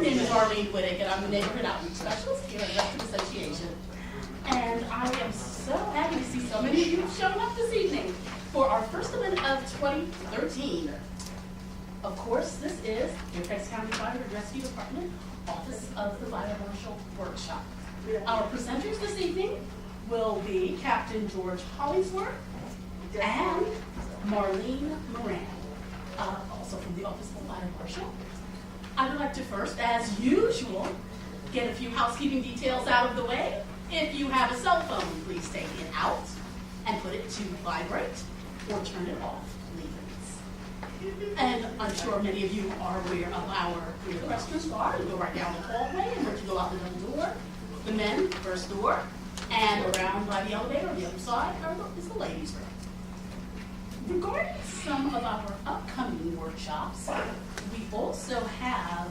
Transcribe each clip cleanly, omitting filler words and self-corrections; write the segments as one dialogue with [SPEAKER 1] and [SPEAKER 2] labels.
[SPEAKER 1] My name is Arlene Whittick, and I'm the Neighborhood Outreach Specialist here at Rescue Association. And I am so happy to see so many of you showing up this evening for our first event of 2013. Of course, this is Fairfax County Fire and Rescue Department Office of the Fire Marshal Workshop. Our presenters this evening will be Captain George Hollingsworth and Marlene Moran, also from the Office of the Fire Marshal. I would like to first, as usual, get a few housekeeping details out of the way. If you have a cell phone, please take it out and put it to vibrate or turn it off, leave it. And I'm sure many of you are aware of our restrooms are. You go right down the hallway, and once you go out the double door, the men, first door, and around by the elevator on the other side is the ladies' room. Regarding some of our upcoming workshops, we also have,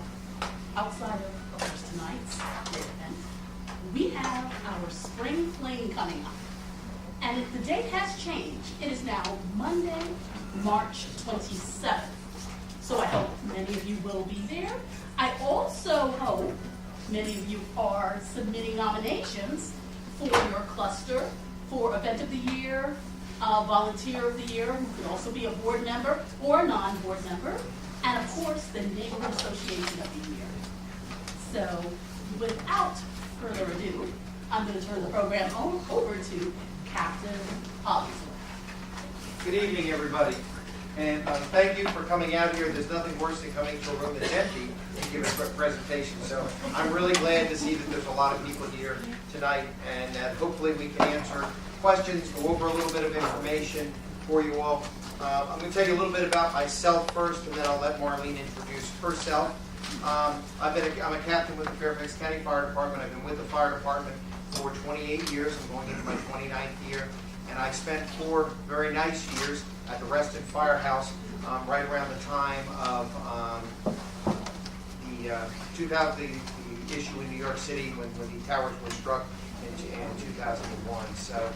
[SPEAKER 1] outside of course tonight's event, we have our spring fling coming up. And if the date has changed, it is now Monday, March 27th. So I hope many of you will be there. I also hope many of you are submitting nominations for your cluster for Event of the Year, Volunteer of the Year, who could also be a board member or a non-board member, and of course the Neighborhood Association of the Year. So without further ado, I'm going to turn the program over to Captain Hollingsworth.
[SPEAKER 2] Good evening, everybody. And thank you for coming out here. There's nothing worse than coming to a room that's empty and give a quick presentation. So I'm really glad to see that there's a lot of people here tonight, and that hopefully we can answer questions, go over a little bit of information for you all. I'm going to tell you a little bit about myself first, and then I'll let Marlene introduce herself. I'm a captain with the Fairfax County Fire Department. I've been with the fire department for 28 years. I'm going into my 29th year. And I spent 4 very nice years at the Reston Firehouse right around the time of the issue in New York City when the towers were struck in 2001. So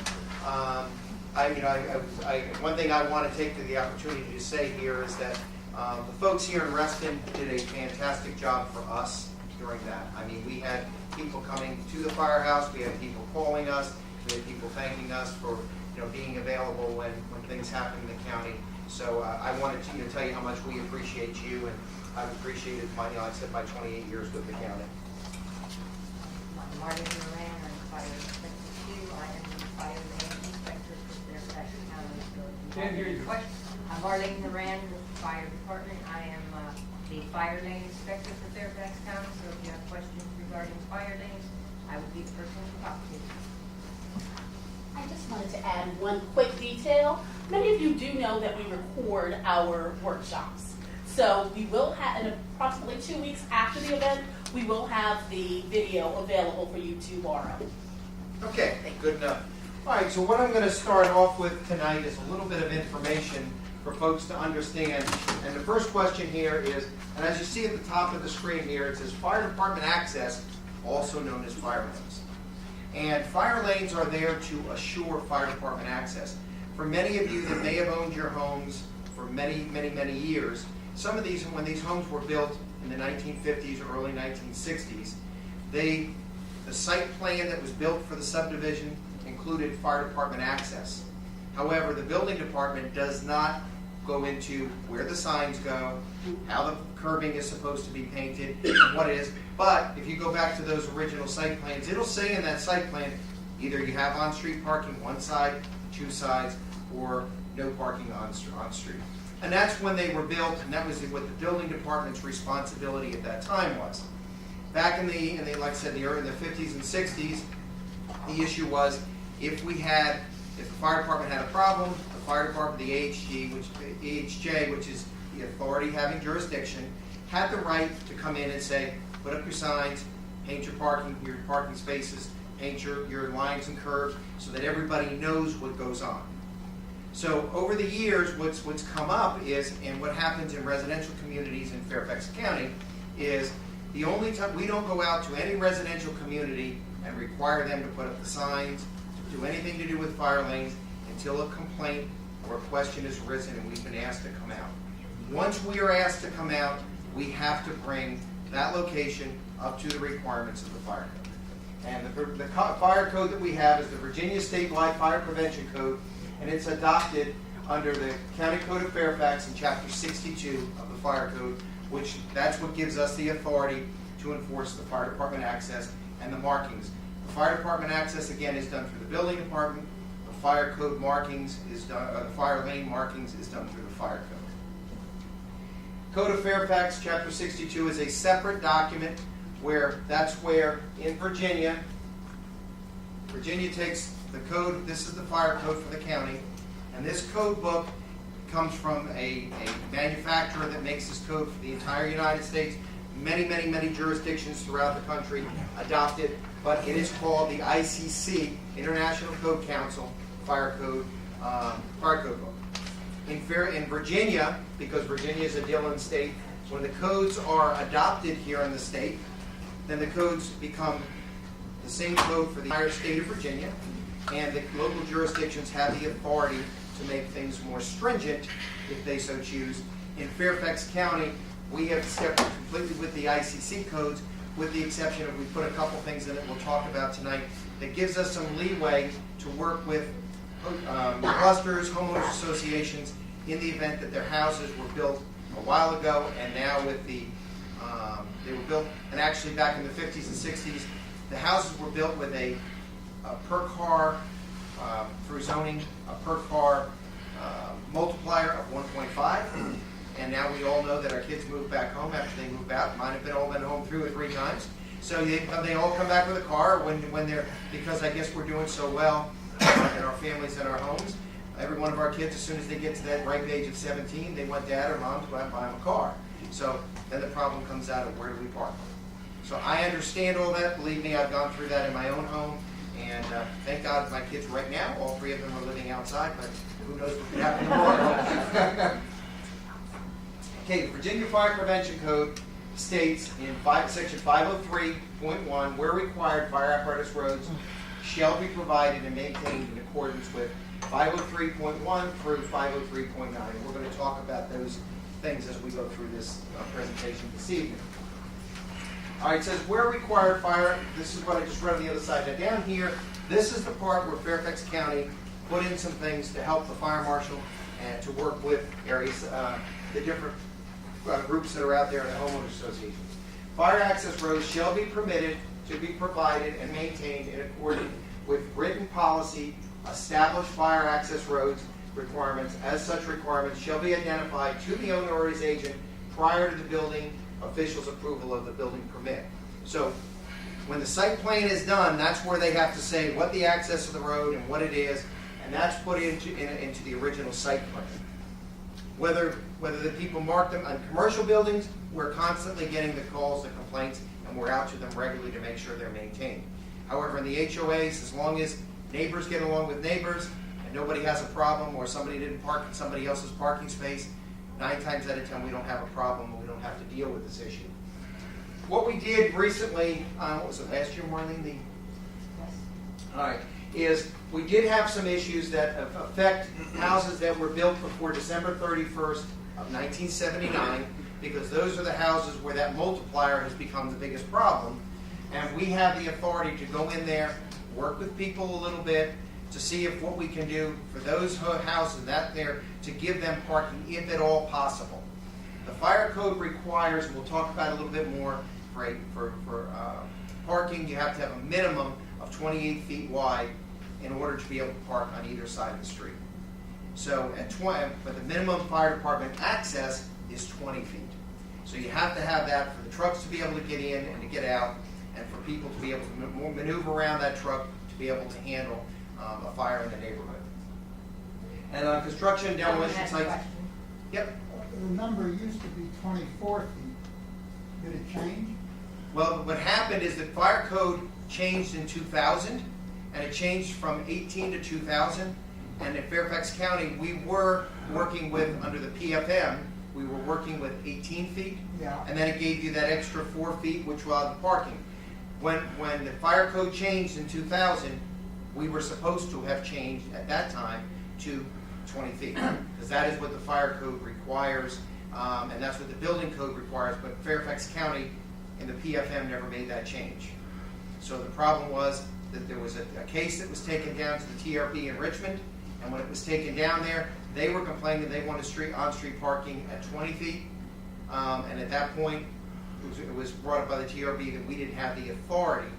[SPEAKER 2] one thing I want to take the opportunity to say here is that the folks here in Reston did a fantastic job for us during that. I mean, we had people coming to the firehouse, we had people calling us, we had people thanking us for being available when things happen in the county. So I wanted to tell you how much we appreciate you, and I've appreciated my 28 years with the county.
[SPEAKER 3] Marlene Moran, I'm Fire Inspector 2. I am the Fire Lane Inspector for Fairfax County.
[SPEAKER 2] Can't hear you.
[SPEAKER 3] I'm Marlene Moran with the Fire Department. I am the Fire Lane Inspector for Fairfax County, so if you have questions regarding fire lanes, I will be the person to talk to.
[SPEAKER 1] I just wanted to add one quick detail. Many of you do know that we record our workshops. So we will have, in approximately 2 weeks after the event, we will have the video available for you to borrow.
[SPEAKER 2] Okay, good enough. All right, so what I'm going to start off with tonight is a little bit of information for folks to understand. And the first question here is, and as you see at the top of the screen here, it says Fire Department Access, also known as fire lanes. And fire lanes are there to assure fire department access. For many of you that may have owned your homes for many, many, many years, some of these, when these homes were built in the 1950s or early 1960s, the site plan that was built for the subdivision included fire department access. However, the building department does not go into where the signs go, how the curbing is supposed to be painted, and what it is. But if you go back to those original site plans, it'll say in that site plan, either you have on-street parking one side, 2 sides, or no parking on street. And that's when they were built, and that was what the building department's responsibility at that time was. Back in the like I said, in the 50s and 60s, the issue was if the fire department had a problem, the fire department, the AHJ, which is the authority having jurisdiction, had the right to come in and say, put up your signs, paint your parking spaces, paint your lines and curves so that everybody knows what goes on. So over the years, what's come up is, and what happens in residential communities in Fairfax County, is the only time we don't go out to any residential community and require them to put up the signs, to do anything to do with fire lanes, until a complaint or a question has arisen and we've been asked to come out. Once we are asked to come out, we have to bring that location up to the requirements of the fire code. And the fire code that we have is the Virginia Statewide Fire Prevention Code, and it's adopted under the County Code of Fairfax in Chapter 62 of the Fire Code, which that's what gives us the authority to enforce the fire department access and the markings. The fire department access, again, is done through the building department. The fire code markings is done, the fire lane markings is done through the fire code. Code of Fairfax, Chapter 62, is a separate document where in Virginia takes the code. This is the fire code for the county, and this code book comes from a manufacturer that makes this code for the entire United States. Many jurisdictions throughout the country adopt it, but it is called the ICC, International Code Council Fire Code Book. In Virginia, because Virginia is a Dillon state, when the codes are adopted here in the state, then the codes become the same code for the entire state of Virginia, and the local jurisdictions have the authority to make things more stringent if they so choose. In Fairfax County, we have stepped completely with the ICC codes, with the exception of we put a couple things in it we'll talk about tonight that gives us some leeway to work with clusters, homeowners associations, in the event that their houses were built a while ago, and now with the they were built, and actually back in the 50s and 60s, the houses were built with a per car, through zoning, a per car multiplier of 1.5, and now we all know that our kids move back home after they move out. Mine have all been home 2 or 3 times. So they all come back with a car when they're, because I guess we're doing so well in our families and our homes. Every one of our kids, as soon as they get to that ripe age of 17, they want dad or mom to go out and buy them a car. So then the problem comes out of where do we park? So I understand all that. Believe me, I've gone through that in my own home. And thank God my kids right now, all 3 of them are living outside, but who knows what could happen tomorrow. Okay, the Virginia Fire Prevention Code states in section 503.1, where required, fire apparatus roads shall be provided and maintained in accordance with 503.1 through 503.9. We're going to talk about those things as we go through this presentation this evening. All right, it says where required fire, this is what I just read on the other side. Now down here, this is the part where Fairfax County put in some things to help the fire marshal and to work with areas, the different groups that are out there in the homeowners associations. Fire access roads shall be permitted to be provided and maintained in accordance with written policy, established fire access roads requirements. As such requirements shall be identified to the owner or his agent prior to the building official's approval of the building permit. So when the site plan is done, that's where they have to say what the access of the road and what it is, and that's put into the original site plan. Whether the people mark them on commercial buildings, we're constantly getting the calls, the complaints, and we're out to them regularly to make sure they're maintained. However, in the HOAs, as long as neighbors get along with neighbors and nobody has a problem, or somebody didn't park in somebody else's parking space, 9 times out of 10 we don't have a problem and we don't have to deal with this issue. What we did recently, what was it, last year, Marlene?
[SPEAKER 3] Yes.
[SPEAKER 2] All right, is we did have some issues that affect houses that were built before December 31st of 1979, because those are the houses where that multiplier has become the biggest problem. And we have the authority to go in there, work with people a little bit, to see if what we can do for those houses that there to give them parking, if at all possible. The fire code requires, and we'll talk about it a little bit more, for parking, you have to have a minimum of 28 feet wide in order to be able to park on either side of the street. So but the minimum fire department access is 20 feet. So you have to have that for the trucks to be able to get in and to get out, and for people to be able to maneuver around that truck to be able to handle a fire in the neighborhood. And on construction and demolition sites. Yep.
[SPEAKER 4] The number used to be 24 feet. Did it change?
[SPEAKER 2] Well, what happened is the fire code changed in 2000, and it changed from 18 to 2000. And in Fairfax County, we were working with, under the PFM, we were working with 18 feet.
[SPEAKER 4] Yeah.
[SPEAKER 2] And then it gave you that extra 4 feet, which was the parking. When the fire code changed in 2000, we were supposed to have changed at that time to 20 feet, because that is what the fire code requires, and that's what the building code requires. But Fairfax County and the PFM never made that change. So the problem was that there was a case that was taken down to the TRB in Richmond, and when it was taken down there, they were complaining they wanted on-street parking at 20 feet, and at that point, it was brought up by the TRB that we didn't have the authority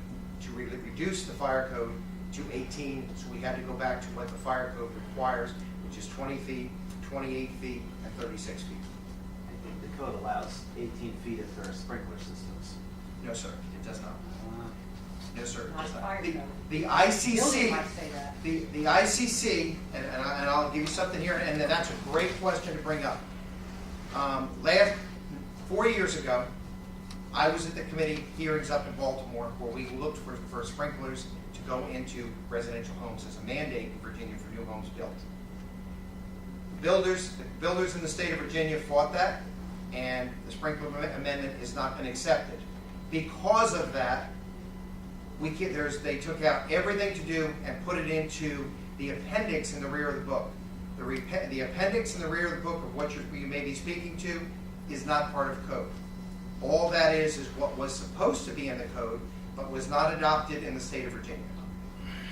[SPEAKER 2] to reduce the fire code to 18, so we had to go back to what the fire code requires, which is 20 feet, 28 feet, and 36 feet.
[SPEAKER 5] I think the code allows 18 feet if there are sprinkler systems.
[SPEAKER 2] No, sir, it does not. No, sir, it
[SPEAKER 3] Not
[SPEAKER 2] does not.
[SPEAKER 3] fire code.
[SPEAKER 2] The
[SPEAKER 3] Building
[SPEAKER 2] ICC,
[SPEAKER 3] might say that.
[SPEAKER 2] the ICC, and I'll give you something here, and that's a great question to bring up. Last 4 years ago, I was at the committee hearings up in Baltimore where we looked for sprinklers to go into residential homes as a mandate in Virginia for new homes built. The builders in the state of Virginia fought that, and the sprinkler amendment has not been accepted. Because of that, they took out everything to do and put it into the appendix in the rear of the book. The appendix in the rear of the book of what you may be speaking to is not part of code. All that is what was supposed to be in the code, but was not adopted in the state of Virginia.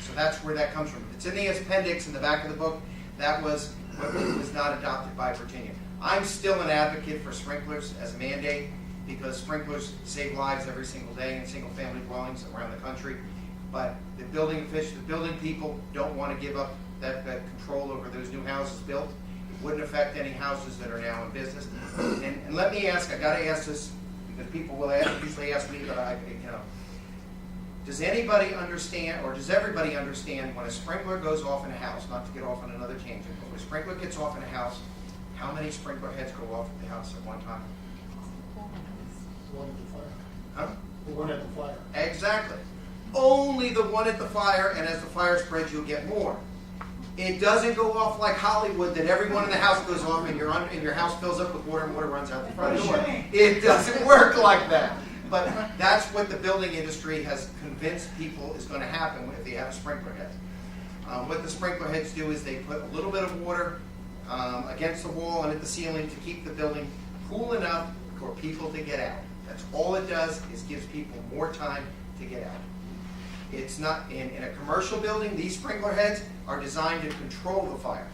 [SPEAKER 2] So that's where that comes from. It's in the appendix in the back of the book. That was what was not adopted by Virginia. I'm still an advocate for sprinklers as a mandate because sprinklers save lives every single day in single-family dwellings around the country. But the building officials, the building people don't want to give up that control over those new houses built. It wouldn't affect any houses that are now in business. And let me ask, I got to ask this because people will usually ask me, but does anybody understand, or does everybody understand when a sprinkler goes off in a house, not to get off on another tangent, but when a sprinkler gets off in a house, how many sprinkler heads go off at the house at one time?
[SPEAKER 4] The one at the fire.
[SPEAKER 2] Huh?
[SPEAKER 4] The one at the fire.
[SPEAKER 2] Exactly. Only the one at the fire, and as the fire spreads, you'll get more. It doesn't go off like Hollywood that everyone in the house goes off and your house fills up with water and water runs out the front door. It doesn't work like that. But that's what the building industry has convinced people is going to happen if they have a sprinkler head. What the sprinkler heads do is they put a little bit of water against the wall and at the ceiling to keep the building cool enough for people to get out. That's all it does, is gives people more time to get out. It's not, in a commercial building, these sprinkler heads are designed to control the fire.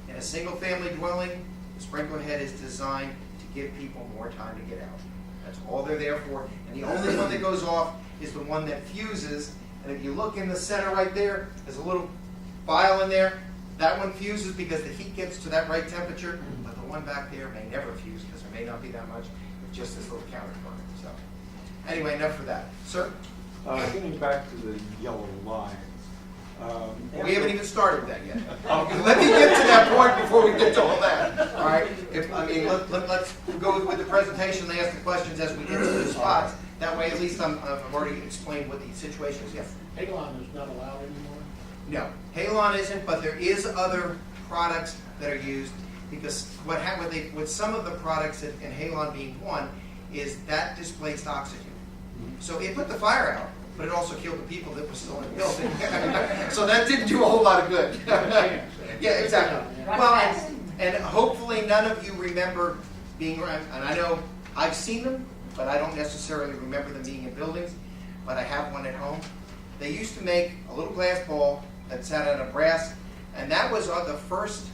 [SPEAKER 2] In a single family dwelling, the sprinkler head is designed to give people more time to get out. That's all they're there for. And the only one that goes off is the one that fuses. And if you look in the center right there, there's a little vial in there. That one fuses because the heat gets to that right temperature, but the one back there may never fuse because there may not be that much with just this little counter current. So anyway, enough for that. Sir?
[SPEAKER 6] Getting back to the yellow line.
[SPEAKER 2] We haven't even started that yet. Let me get to that point before we get to all that. All right? Let's go with the presentation and ask the questions as we get to the spots. That way, at least I've already explained what the situation is. Yes?
[SPEAKER 4] Halon is not allowed anymore?
[SPEAKER 2] No. Halon isn't, but there is other products that are used because with some of the products, and Halon being one, is that displaced oxygen. So it put the fire out, but it also killed the people that were still in the building. So that didn't do a whole lot of good. Yeah, exactly. Well, and hopefully none of you remember being around, and I know I've seen them, but I don't necessarily remember them being in buildings, but I have one at home. They used to make a little glass ball that sat on a brass, and that was the first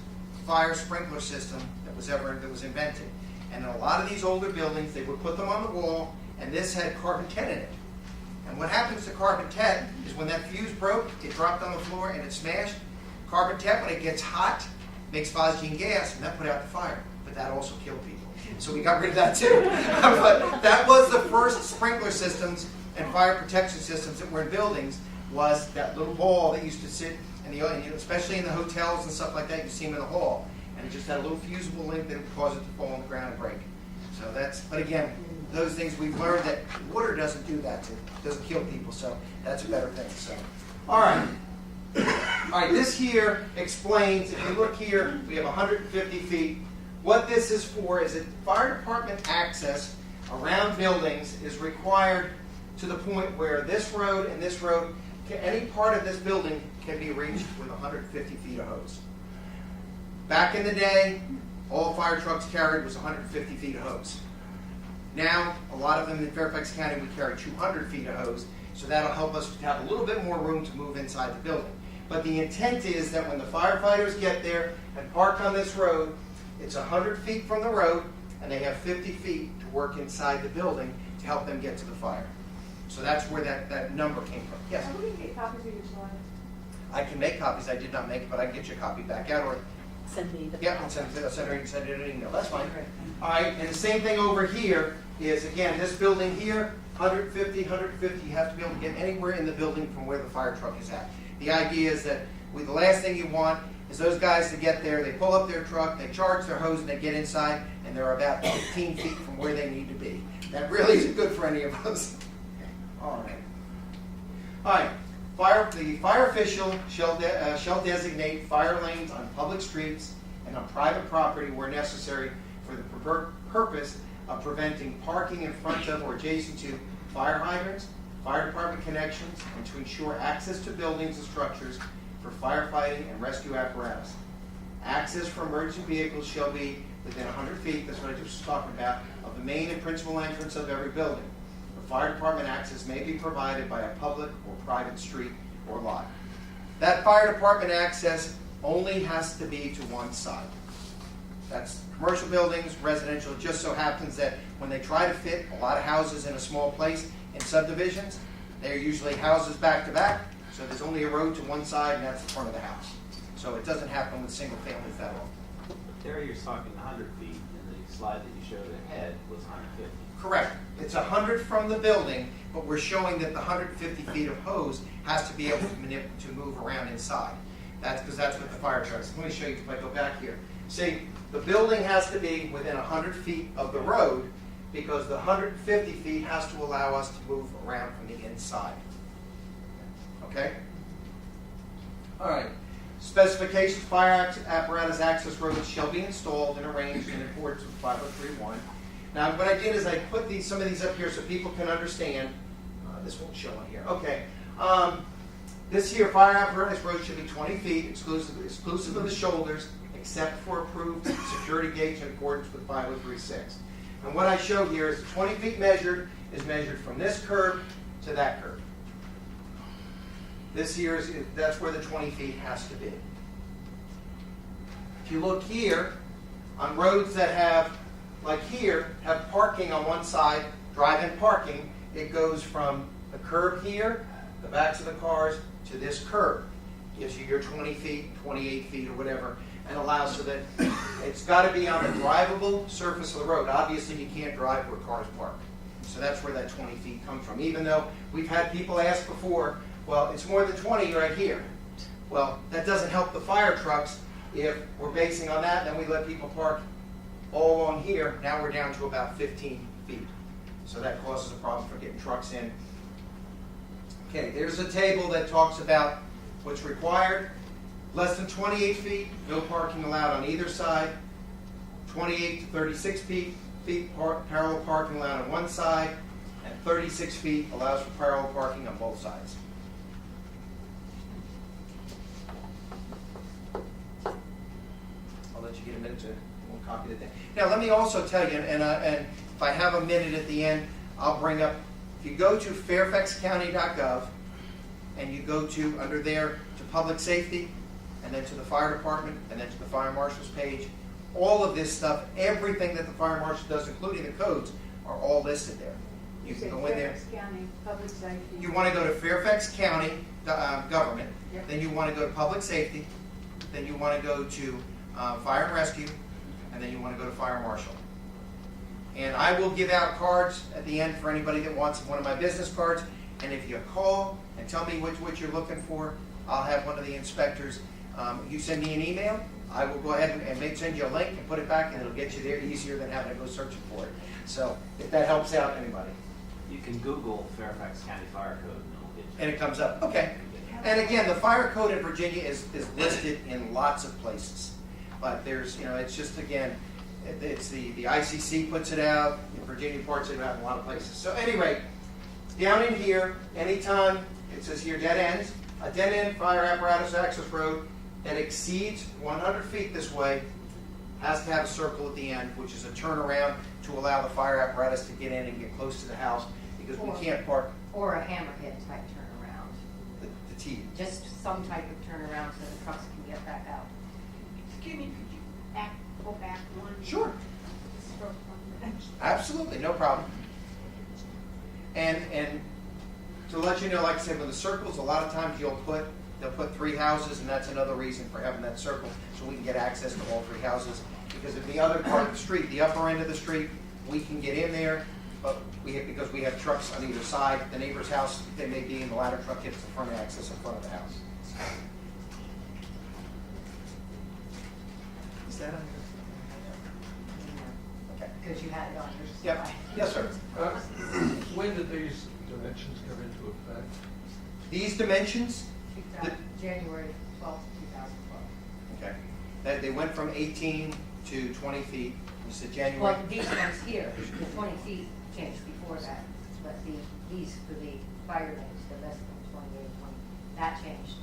[SPEAKER 2] fire sprinkler system that was invented. And in a lot of these older buildings, they would put them on the wall, and this had carpentet in it. And what happens to carpentet is when that fuse broke, it dropped on the floor and it smashed. Carpentet, when it gets hot, makes phosgene gas, and that put out the fire. But that also killed people. So we got rid of that too. But that was the first sprinkler systems and fire protection systems that were in buildings, was that little ball that used to sit in the, especially in the hotels and stuff like that, you see them in the hall. And it just had a little fusible link that would cause it to fall on the ground and break. So that's, but again, those things we've learned that water doesn't do that to, doesn't kill people, so that's a better thing. So, all right, this here explains, if you look here, we have 150 feet. What this is for is that fire department access around buildings is required to the point where this road and this road, any part of this building can be reached with 150 feet of hose. Back in the day, all fire trucks carried was 150 feet of hose. Now, a lot of them in Fairfax County, we carry 200 feet of hose, so that'll help us to have a little bit more room to move inside the building. But the intent is that when the firefighters get there and park on this road, it's 100 feet from the road, and they have 50 feet to work inside the building to help them get to the fire. So that's where that number came from. Yes?
[SPEAKER 7] How do we get copies of your slides?
[SPEAKER 2] I can make copies. I did not make it, but I can get you a copy back out. Or
[SPEAKER 1] Send me the.
[SPEAKER 2] yeah, I'll send it an email. That's fine. All right, and the same thing over here is, again, this building here, 150, 150. You have to be able to get anywhere in the building from where the fire truck is at. The idea is that the last thing you want is those guys to get there, they pull up their truck, they charge their hose, and they get inside, and they're about 15 feet from where they need to be. That really isn't good for any of us. All right. All right. The fire official shall designate fire lanes on public streets and on private property where necessary for the purpose of preventing parking in front of or adjacent to fire hydrants, fire department connections, and to ensure access to buildings and structures for firefighting and rescue apparatus. Access for emergency vehicles shall be within 100 feet, that's what I just was talking about, of the main and principal entrance of every building. The fire department access may be provided by a public or private street or lot. That fire department access only has to be to one side. That's commercial buildings, residential. It just so happens that when they try to fit a lot of houses in a small place in subdivisions, they're usually houses back to back, so there's only a road to one side, and that's the front of the house. So it doesn't happen with single families that often.
[SPEAKER 5] There you're talking 100 feet, and the slide that you showed ahead was 150.
[SPEAKER 2] Correct. It's 100 from the building, but we're showing that the 150 feet of hose has to be able to move around inside. That's because that's what the fire truck is. Let me show you if I go back here. See, the building has to be within 100 feet of the road because the 150 feet has to allow us to move around from the inside. Okay? All right. Specifications, fire apparatus access roads shall be installed and arranged in accordance with 5031. Now, what I did is I put some of these up here so people can understand. This won't show on here. Okay. This here, fire apparatus road should be 20 feet, exclusive of the shoulders, except for approved security gates in accordance with 5036. And what I show here is 20 feet is measured from this curb to that curb. This here that's where the 20 feet has to be. If you look here, on roads that have, like here, have parking on one side, drive-in parking, it goes from the curb here, the backs of the cars, to this curb. Gives you your 20 feet, 28 feet, or whatever, and allows so that it's got to be on a drivable surface of the road. Obviously, you can't drive where cars park. So that's where that 20 feet comes from. Even though we've had people ask before, well, it's more than 20 right here. Well, that doesn't help the fire trucks. If we're basing on that, then we let people park all along here. Now we're down to about 15 feet. So that causes a problem for getting trucks in. Okay, there's a table that talks about what's required. Less than 28 feet, no parking allowed on either side. 28 to 36 feet, parallel parking allowed on one side. And 36 feet allows for parallel parking on both sides. I'll let you get a minute to copy the thing. Now, let me also tell you, and if I have a minute at the end, I'll bring up, if you go to fairfaxcounty.gov and you go to, under there, to public safety, and then to the fire department, and then to the fire marshal's page, all of this stuff, everything that the fire marshal does, including the codes, are all listed there. You can go in there.
[SPEAKER 7] Fairfax County, public safety.
[SPEAKER 2] You want to go to Fairfax County government,
[SPEAKER 7] Yep.
[SPEAKER 2] then you want to go to public safety, then you want to go to fire and rescue, and then you want to go to fire marshal. And I will give out cards at the end for anybody that wants one of my business cards. And if you call and tell me what you're looking for, I'll have one of the inspectors. You send me an email, I will go ahead and send you a link and put it back, and it'll get you there easier than having to go searching for it. So if that helps out anybody.
[SPEAKER 5] You can Google Fairfax County Fire Code and it'll get you.
[SPEAKER 2] And it comes up. Okay. And again, the fire code in Virginia is listed in lots of places. But there's, it's just, again, it's the ICC puts it out, Virginia puts it out in a lot of places. So at any rate, down in here, anytime, it says here dead ends, a dead end fire apparatus access road that exceeds 100 feet this way has to have a circle at the end, which is a turnaround to allow the fire apparatus to get in and get close to the house, because we can't park
[SPEAKER 3] Or a hammerhead type turnaround,
[SPEAKER 2] the T.
[SPEAKER 3] just some type of turnaround so the trucks can get back out.
[SPEAKER 1] Excuse me, could you go back one?
[SPEAKER 2] Sure.
[SPEAKER 1] stroke on the next?
[SPEAKER 2] Absolutely, no problem. And to let you know, like I said, with the circles, a lot of times they'll put 3 houses, and that's another reason for having that circle, so we can get access to all 3 houses. Because in the other part of the street, the upper end of the street, we can get in there, but because we have trucks on either side. The neighbor's house, they may be in, the ladder truck hits the front access in front of the house. Is that on your? Okay.
[SPEAKER 3] Because you had it on your
[SPEAKER 2] Yep.
[SPEAKER 3] slide.
[SPEAKER 2] Yes, sir.
[SPEAKER 6] When did these dimensions come into effect?
[SPEAKER 2] These dimensions,
[SPEAKER 3] January 12th, 2012.
[SPEAKER 2] okay, they went from 18 to 20 feet. You said January.
[SPEAKER 3] Well, these ones here, the 20 feet changed before that, but these for the fire lanes, the less than 28, 20, that changed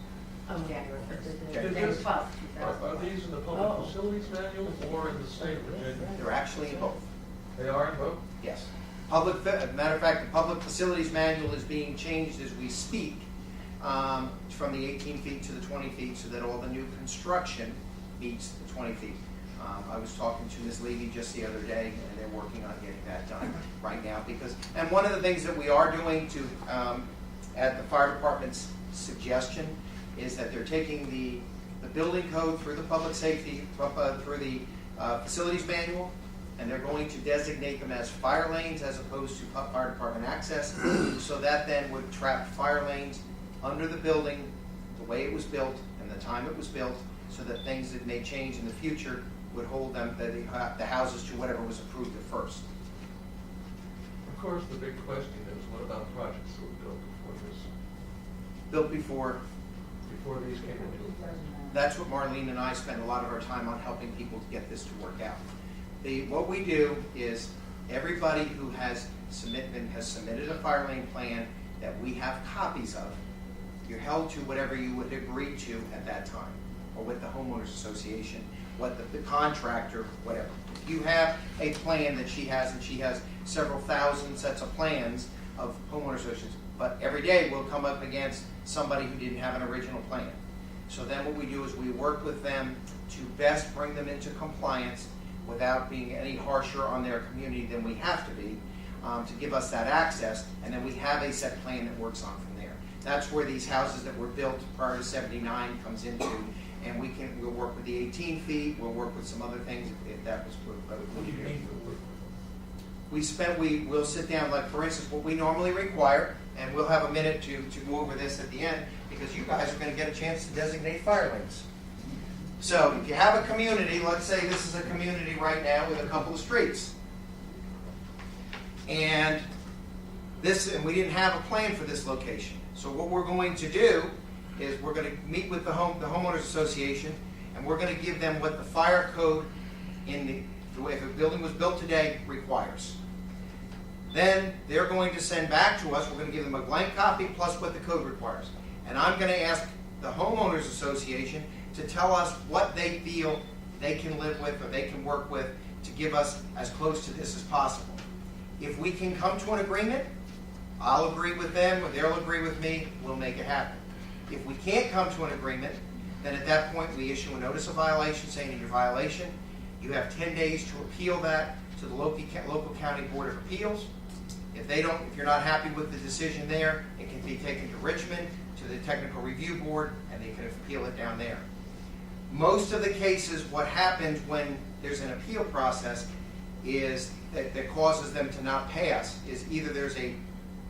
[SPEAKER 3] on January 1st, January 12th,
[SPEAKER 6] Are
[SPEAKER 3] 2012.
[SPEAKER 6] these in the public facilities manual or in the state of Virginia?
[SPEAKER 2] They're actually in both.
[SPEAKER 6] They are in both?
[SPEAKER 2] Yes. Matter of fact, the public facilities manual is being changed as we speak, from the 18 feet to the 20 feet, so that all the new construction meets the 20 feet. I was talking to Ms. Levy just the other day, and they're working on getting that done right now. And one of the things that we are doing to, at the fire department's suggestion, is that they're taking the building code through the public safety, through the facilities manual, and they're going to designate them as fire lanes as opposed to fire department access, so that then would trap fire lanes under the building, the way it was built and the time it was built, so that things that may change in the future would hold them, the houses to whatever was approved at first.
[SPEAKER 6] Of course, the big question is, what about projects that were built
[SPEAKER 2] Built before,
[SPEAKER 6] before these came into effect?
[SPEAKER 2] that's what Marlene and I spend a lot of our time on, helping people to get this to work out. What we do is, everybody who has submitted a fire lane plan that we have copies of, you're held to whatever you would agree to at that time, or with the homeowners association, what the contractor, whatever. If you have a plan that she has, and she has several thousand sets of plans of homeowners associations, but every day we'll come up against somebody who didn't have an original plan. So then what we do is we work with them to best bring them into compliance without being any harsher on their community than we have to be, to give us that access, and then we have a set plan that works on from there. That's where these houses that were built prior to '79 comes into, and we'll work with the 18 feet, we'll work with some other things if that was what
[SPEAKER 6] What do you mean to work?
[SPEAKER 2] we'll sit down, like for instance, what we normally require, and we'll have a minute to go over this at the end, because you guys are going to get a chance to designate fire lanes. So if you have a community, let's say this is a community right now with a couple of streets. And we didn't have a plan for this location. So what we're going to do is we're going to meet with the homeowners association, and we're going to give them what the fire code the way if a building was built today requires. Then they're going to send back to us, we're going to give them a blank copy plus what the code requires. And I'm going to ask the homeowners association to tell us what they feel they can live with or they can work with to give us as close to this as possible. If we can come to an agreement, I'll agree with them or they'll agree with me, we'll make it happen. If we can't come to an agreement, then at that point we issue a notice of violation saying in your violation, you have 10 days to appeal that to the local county board of appeals. If you're not happy with the decision there, it can be taken to Richmond, to the technical review board, and they can appeal it down there. Most of the cases, what happens when there's an appeal process is that causes them to not pass is either there's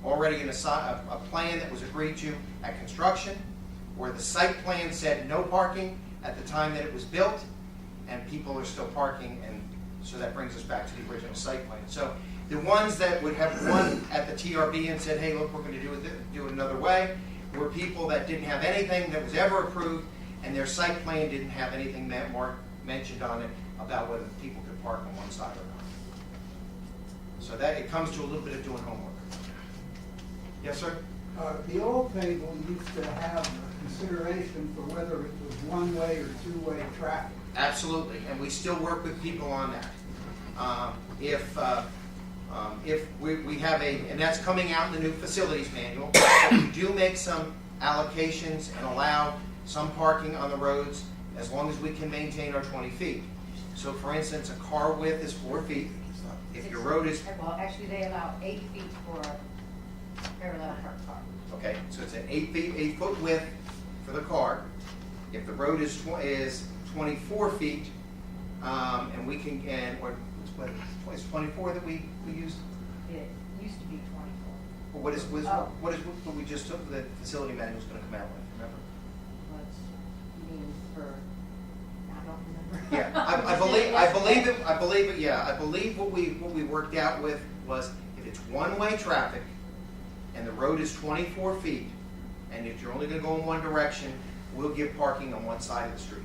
[SPEAKER 2] already a plan that was agreed to at construction, or the site plan said no parking at the time that it was built, and people are still parking, and so that brings us back to the original site plan. So the ones that would have won at the TRB and said, hey, look, we're going to do it another way, were people that didn't have anything that was ever approved, and their site plan didn't have anything that mentioned on it about whether people could park on one side or not. So that it comes to a little bit of doing homework. Yes, sir?
[SPEAKER 4] The old table used to have a consideration for whether it was one-way or two-way traffic.
[SPEAKER 2] Absolutely, and we still work with people on that. if we have and that's coming out in the new facilities manual, we do make some allocations and allow some parking on the roads as long as we can maintain our 20 feet. So for instance, a car width is 4 feet. If your road is,
[SPEAKER 3] Well, actually, they allow 8 feet for a parallel parked car.
[SPEAKER 2] okay, so it's an 8 foot width for the car. If the road is 24 feet, and we can, what is 24 that we use?
[SPEAKER 3] It used to be 24.
[SPEAKER 2] Or what is
[SPEAKER 3] Oh.
[SPEAKER 2] what we just took, the facility manual is going to come out with, remember?
[SPEAKER 3] What's, you mean for, I don't remember.
[SPEAKER 2] Yeah, I believe what we worked out with was if it's one-way traffic and the road is 24 feet, and if you're only going to go in one direction, we'll give parking on one side of the street.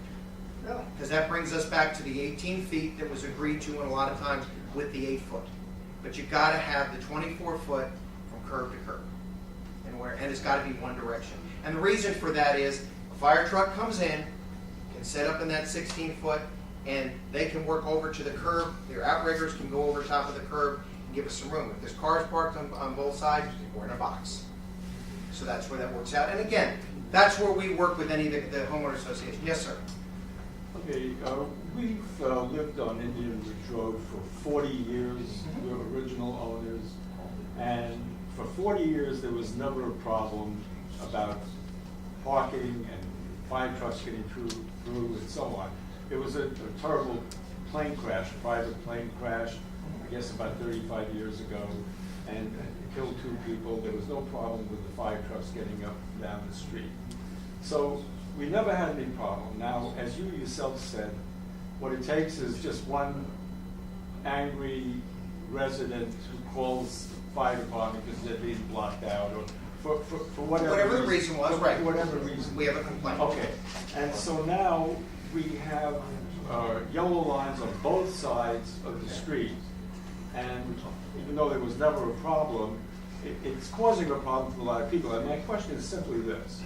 [SPEAKER 4] Really?
[SPEAKER 2] Because that brings us back to the 18 feet that was agreed to and a lot of times with the 8 foot. But you gotta have the 24 foot from curb to curb. And it's gotta be one direction. And the reason for that is a fire truck comes in, can set up in that 16 foot, and they can work over to the curb. Their outriggers can go over top of the curb and give us some room. If there's cars parked on both sides, we're in a box. So that's where that works out. And again, that's where we work with any of the homeowner association. Yes, sir.
[SPEAKER 8] Okay, we've lived on Indian Ridge Road for 40 years. We're original owners. And for 40 years, there was never a problem about parking and fire trucks getting through and so on. It was a terrible plane crash, a private plane crash, I guess about 35 years ago, and it killed 2 people. There was no problem with the fire trucks getting up and down the street. So we never had any problem. Now, as you yourself said, what it takes is just one angry resident who calls the fire department because they're being blocked out, or for whatever
[SPEAKER 2] The reason was, right.
[SPEAKER 8] Whatever reason.
[SPEAKER 2] We have a complaint.
[SPEAKER 8] Okay, and so now we have yellow lines on both sides of the street, and even though there was never a problem, it's causing a problem for a lot of people. And my question is simply this.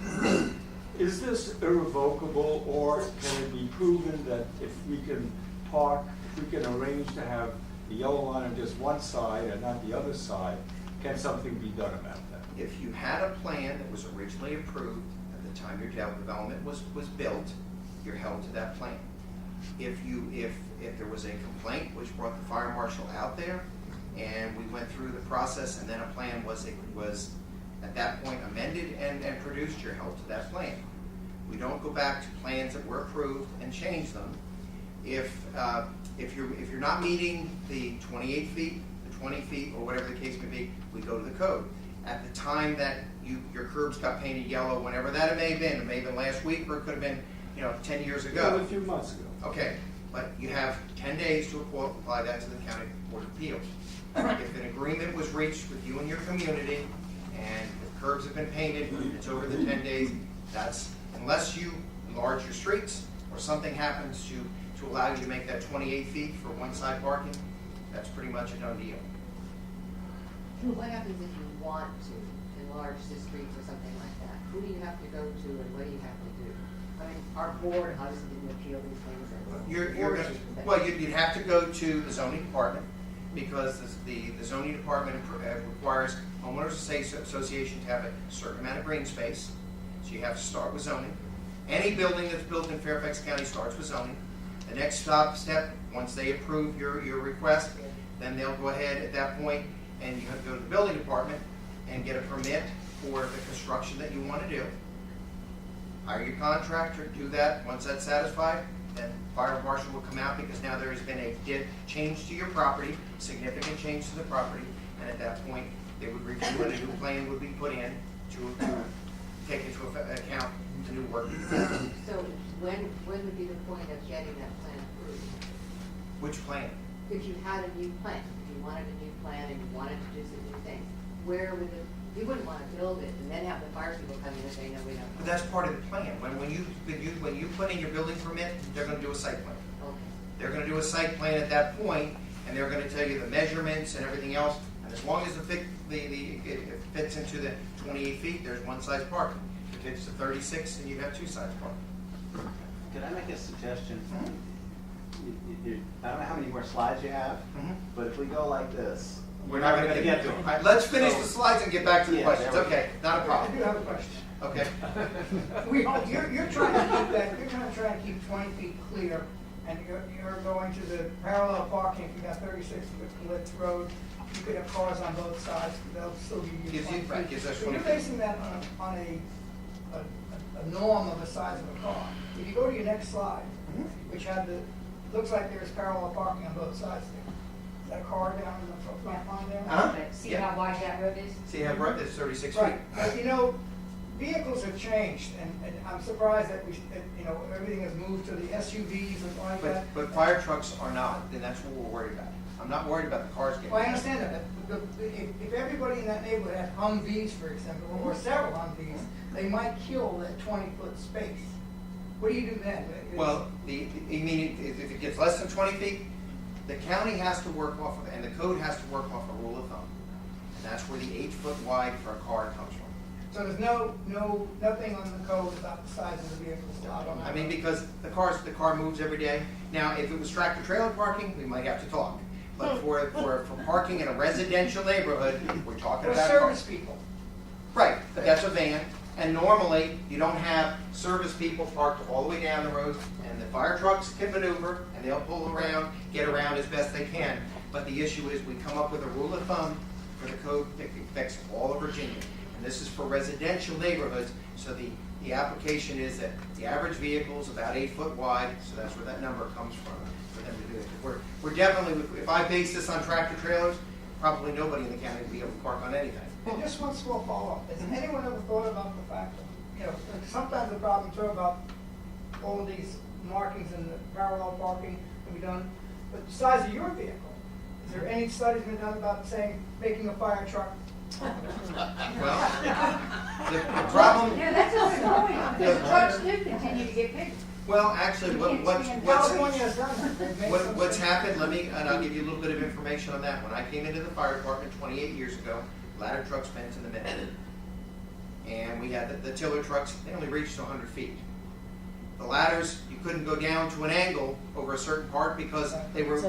[SPEAKER 8] Is this irrevocable, or can it be proven that if we can park, if we can arrange to have the yellow line on just one side and not the other side, can something be done about that?
[SPEAKER 2] If you had a plan that was originally approved at the time your development was built, you're held to that plan. If there was a complaint which brought the fire marshal out there, and we went through the process, and then a plan was at that point amended and produced, you're held to that plan. We don't go back to plans that were approved and change them. If you're not meeting the 28 feet, the 20 feet, or whatever the case may be, we go to the code. At the time that your curbs got painted yellow, whenever that it may have been last week, or it could have been 10 years ago.
[SPEAKER 8] A few months ago.
[SPEAKER 2] Okay, but you have 10 days to apply that to the county board of appeals. If an agreement was reached with you and your community, and the curbs have been painted, it's over the 10 days, unless you enlarge your streets, or something happens to allow you to make that 28 feet for one side parking, that's pretty much a done deal.
[SPEAKER 9] What happens if you want to enlarge the streets or something like that? Who do you have to go to, and what do you have to do? I mean, our board obviously didn't appeal these things.
[SPEAKER 2] You'd have to go to the zoning department, because the zoning department requires homeowners association to have a certain amount of green space. So you have to start with zoning. Any building that's built in Fairfax County starts with zoning. The next step, once they approve your request, then they'll go ahead at that point, and you have to go to the building department and get a permit for the construction that you want to do. Hire your contractor, do that. Once that's satisfied, then fire marshal will come out, because now there has been a change to your property, significant change to the property, and at that point, they would review and a new plan would be put in to take into account the new work.
[SPEAKER 9] So when would be the point of getting that plan approved?
[SPEAKER 2] Which plan?
[SPEAKER 9] If you had a new plan, if you wanted a new plan and you wanted to do some new things, where would you wouldn't want to build it and then have the fire people come in and say, no, we don't.
[SPEAKER 2] But that's part of the plan. When you put in your building permit, they're going to do a site plan.
[SPEAKER 9] Okay.
[SPEAKER 2] They're going to do a site plan at that point, and they're going to tell you the measurements and everything else. And as long as it fits into the 28 feet, there's one size parking. If it fits to 36, then you have two sides parking.
[SPEAKER 5] Could I make a suggestion? I don't know how many more slides you have,
[SPEAKER 2] Mhm.
[SPEAKER 5] but if we go like this.
[SPEAKER 2] We're not gonna get to them. All right, let's finish the slides and get back to the
[SPEAKER 5] Yeah,
[SPEAKER 2] questions.
[SPEAKER 5] there we go.
[SPEAKER 2] Okay, not a
[SPEAKER 4] I
[SPEAKER 2] problem.
[SPEAKER 4] do have a question.
[SPEAKER 2] Okay.
[SPEAKER 4] You're trying to keep that, you're trying to keep 20 feet clear, and you're going to the parallel parking, if you got 36-foot width road, you could have cars on both sides, they'll still give you
[SPEAKER 2] Gives you-
[SPEAKER 4] 20 feet.
[SPEAKER 2] right, gives us
[SPEAKER 4] So
[SPEAKER 2] 20
[SPEAKER 4] you're
[SPEAKER 2] feet.
[SPEAKER 4] basing that on a norm of the size of a car. If you go to your next slide, which had the, looks like there's parallel parking on both sides there. Is that a car down in the front line there?
[SPEAKER 2] Huh?
[SPEAKER 3] But see
[SPEAKER 2] Yeah.
[SPEAKER 3] how wide that road is?
[SPEAKER 2] See how bright this 36 feet?
[SPEAKER 4] Right, but you know, vehicles have changed, and I'm surprised that everything has moved to the SUVs and like that.
[SPEAKER 2] But fire trucks are not, and that's what we're worried about. I'm not worried about the cars getting.
[SPEAKER 4] Well, I understand that, but if everybody in that neighborhood had Humvees, for example, or several Humvees, they might kill that 20-foot space. What do you do then?
[SPEAKER 2] Well, you mean if it gets less than 20 feet, the county has to work off of, and the code has to work off a rule of thumb. And that's where the 8-foot wide for a car comes from.
[SPEAKER 4] So there's nothing on the code about the size of the vehicles allowed on that?
[SPEAKER 2] I mean, because the car moves every day. Now, if it was tractor trailer parking, we might have to talk. But for parking in a residential neighborhood, we're talking
[SPEAKER 4] For
[SPEAKER 2] about
[SPEAKER 4] service
[SPEAKER 2] cars.
[SPEAKER 4] people.
[SPEAKER 2] Right, but that's a van, and normally, you don't have service people parked all the way down the road, and the fire trucks can maneuver, and they'll pull around, get around as best they can. But the issue is, we come up with a rule of thumb for the code that affects all of Virginia. And this is for residential neighborhoods, so the application is that the average vehicle is about 8 foot wide, so that's where that number comes from, for them to do it. We're definitely, if I base this on tractor trailers, probably nobody in the county would be able to park on anything.
[SPEAKER 4] And just one small follow-up, has anyone ever thought about the fact that, sometimes the problem too about all of these markings and the parallel parking can be done, but the size of your vehicle, is there any studies been done about saying, making a fire truck?
[SPEAKER 2] Well, the problem,
[SPEAKER 3] Yeah, that's what's going on. The trucks do continue to get bigger.
[SPEAKER 2] well, actually, what's
[SPEAKER 4] California has done that. They've made some
[SPEAKER 2] what's
[SPEAKER 4] sort of-
[SPEAKER 2] happened, and I'll give you a little bit of information on that. When I came into the fire department 28 years ago, ladder trucks went in the middle. And we had the tiller trucks, they only reached 100 feet. The ladders, you couldn't go down to an angle over a certain part because they were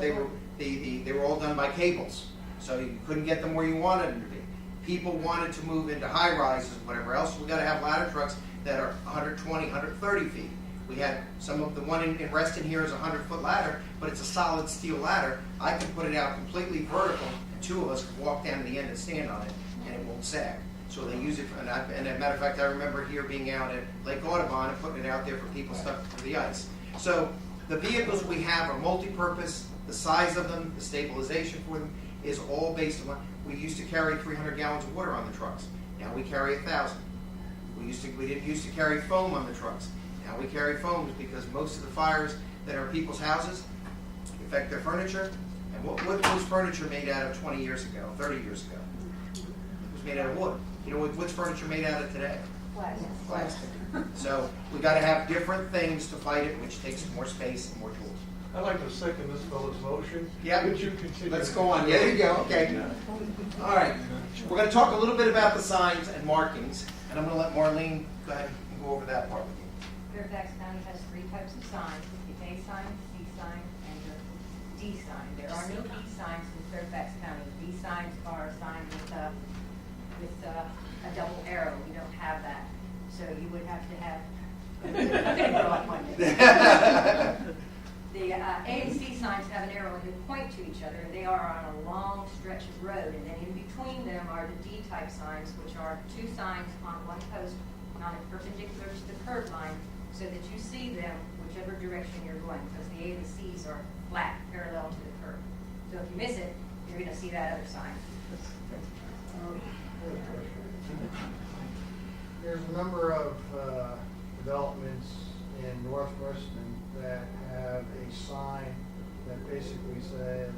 [SPEAKER 2] all done by cables. So you couldn't get them where you wanted them to be. People wanted to move into high rises and whatever else, we gotta have ladder trucks that are 120, 130 feet. We had some of the one in Reston here is a 100-foot ladder, but it's a solid steel ladder. I can put it out completely vertical, and two of us can walk down to the end and stand on it, and it won't sag. So they use it, and as a matter of fact, I remember here being out at Lake Audubon and putting it out there for people stuck through the ice. So the vehicles we have are multi-purpose. The size of them, the stabilization for them is all based on. We used to carry 300 gallons of water on the trucks. Now we carry 1,000. We didn't used to carry foam on the trucks. Now we carry foams because most of the fires that are in people's houses affect their furniture. And what was furniture made out of 20 years ago, 30 years ago? It was made out of wood. You know what's furniture made out of today? Plastic. So we got to have different things to fight it, which takes more space and more tools.
[SPEAKER 6] I'd like to second this fellow's motion.
[SPEAKER 2] Yeah.
[SPEAKER 6] Would you continue?
[SPEAKER 2] Let's go on. Yeah, there you go. Okay. All right. We're going to talk a little bit about the signs and markings, and I'm going to let Marlene go ahead and go over that part with you.
[SPEAKER 3] Fairfax County has 3 types of signs: the A sign, C sign, and the D sign. There are no B signs in Fairfax County. B signs are a sign with a double arrow. We don't have that, so you would have to have. I'm gonna grow up one day. The A and C signs have an arrow and they point to each other. They are on a long stretch of road, and then in between them are the D-type signs, which are 2 signs on one post mounted perpendicular to the curb line, so that you see them whichever direction you're going, because the A and the C's are flat, parallel to the curb. So if you miss it, you're going to see that other sign.
[SPEAKER 10] There's a number of developments in North Ruston that have a sign that basically says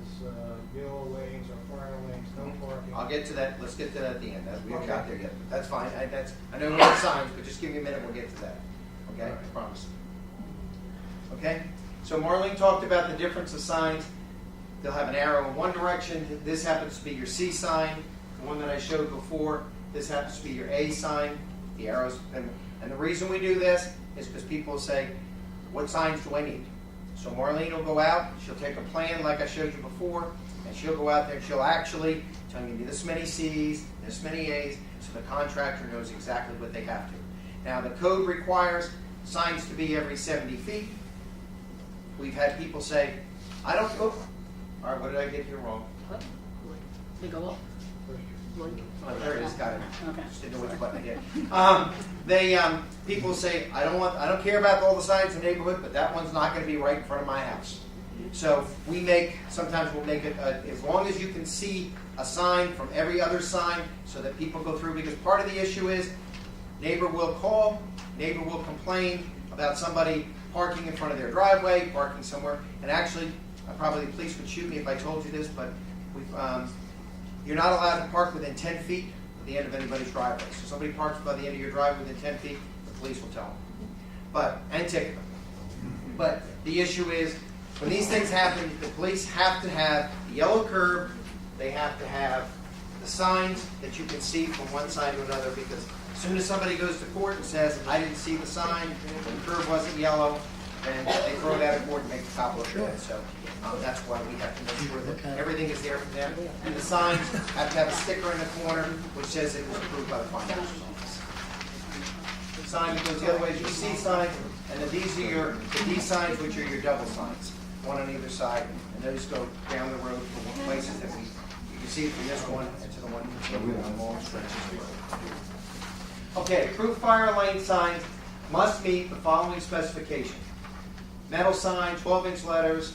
[SPEAKER 10] yellow lanes or fire lanes, no parking.
[SPEAKER 2] I'll get to that. Let's get to that at the end. We haven't got there yet. But that's fine. I know we have signs, but just give me a minute. We'll get to that. Okay? I promise. Okay? So Marlene talked about the difference of signs. They'll have an arrow in one direction. This happens to be your C sign. The one that I showed before, this happens to be your A sign. The arrows. And the reason we do this is because people say, what signs do I need? So Marlene will go out, she'll take a plan like I showed you before, and she'll go out there and she'll actually tell you this many Cs, this many As, so the contractor knows exactly what they have to. Now the code requires signs to be every 70 feet. We've had people say, I don't, oh, all right, what did I get here wrong?
[SPEAKER 1] They go up.
[SPEAKER 2] Oh, there it is, got it.
[SPEAKER 1] Okay.
[SPEAKER 2] Just didn't know which button I hit. People say, I don't care about all the signs in the neighborhood, but that one's not gonna be right in front of my house. So sometimes we'll make it, as long as you can see a sign from every other sign so that people go through, because part of the issue is neighbor will call, neighbor will complain about somebody parking in front of their driveway, parking somewhere, and actually, probably the police would shoot me if I told you this, but you're not allowed to park within 10 feet of the end of anybody's driveway. So somebody parks by the end of your driveway within 10 feet, the police will tell them. And ticket them. But the issue is, when these things happen, the police have to have the yellow curb, they have to have the signs that you can see from one side to another, because as soon as somebody goes to court and says, I didn't see the sign, the curb wasn't yellow, then they throw it out of court and make the cop look bad. So that's why we have to make sure that everything is there for them. And the signs have to have a sticker in the corner which says it was approved by the finance office. The sign that goes the other way is your C sign, and then these are the D signs, which are your double signs, one on either side, and those go down the road for places that you can see it from this one and to the one on long stretches of road. Okay, approved fire lane signs must meet the following specifications. Metal sign, 12-inch letters,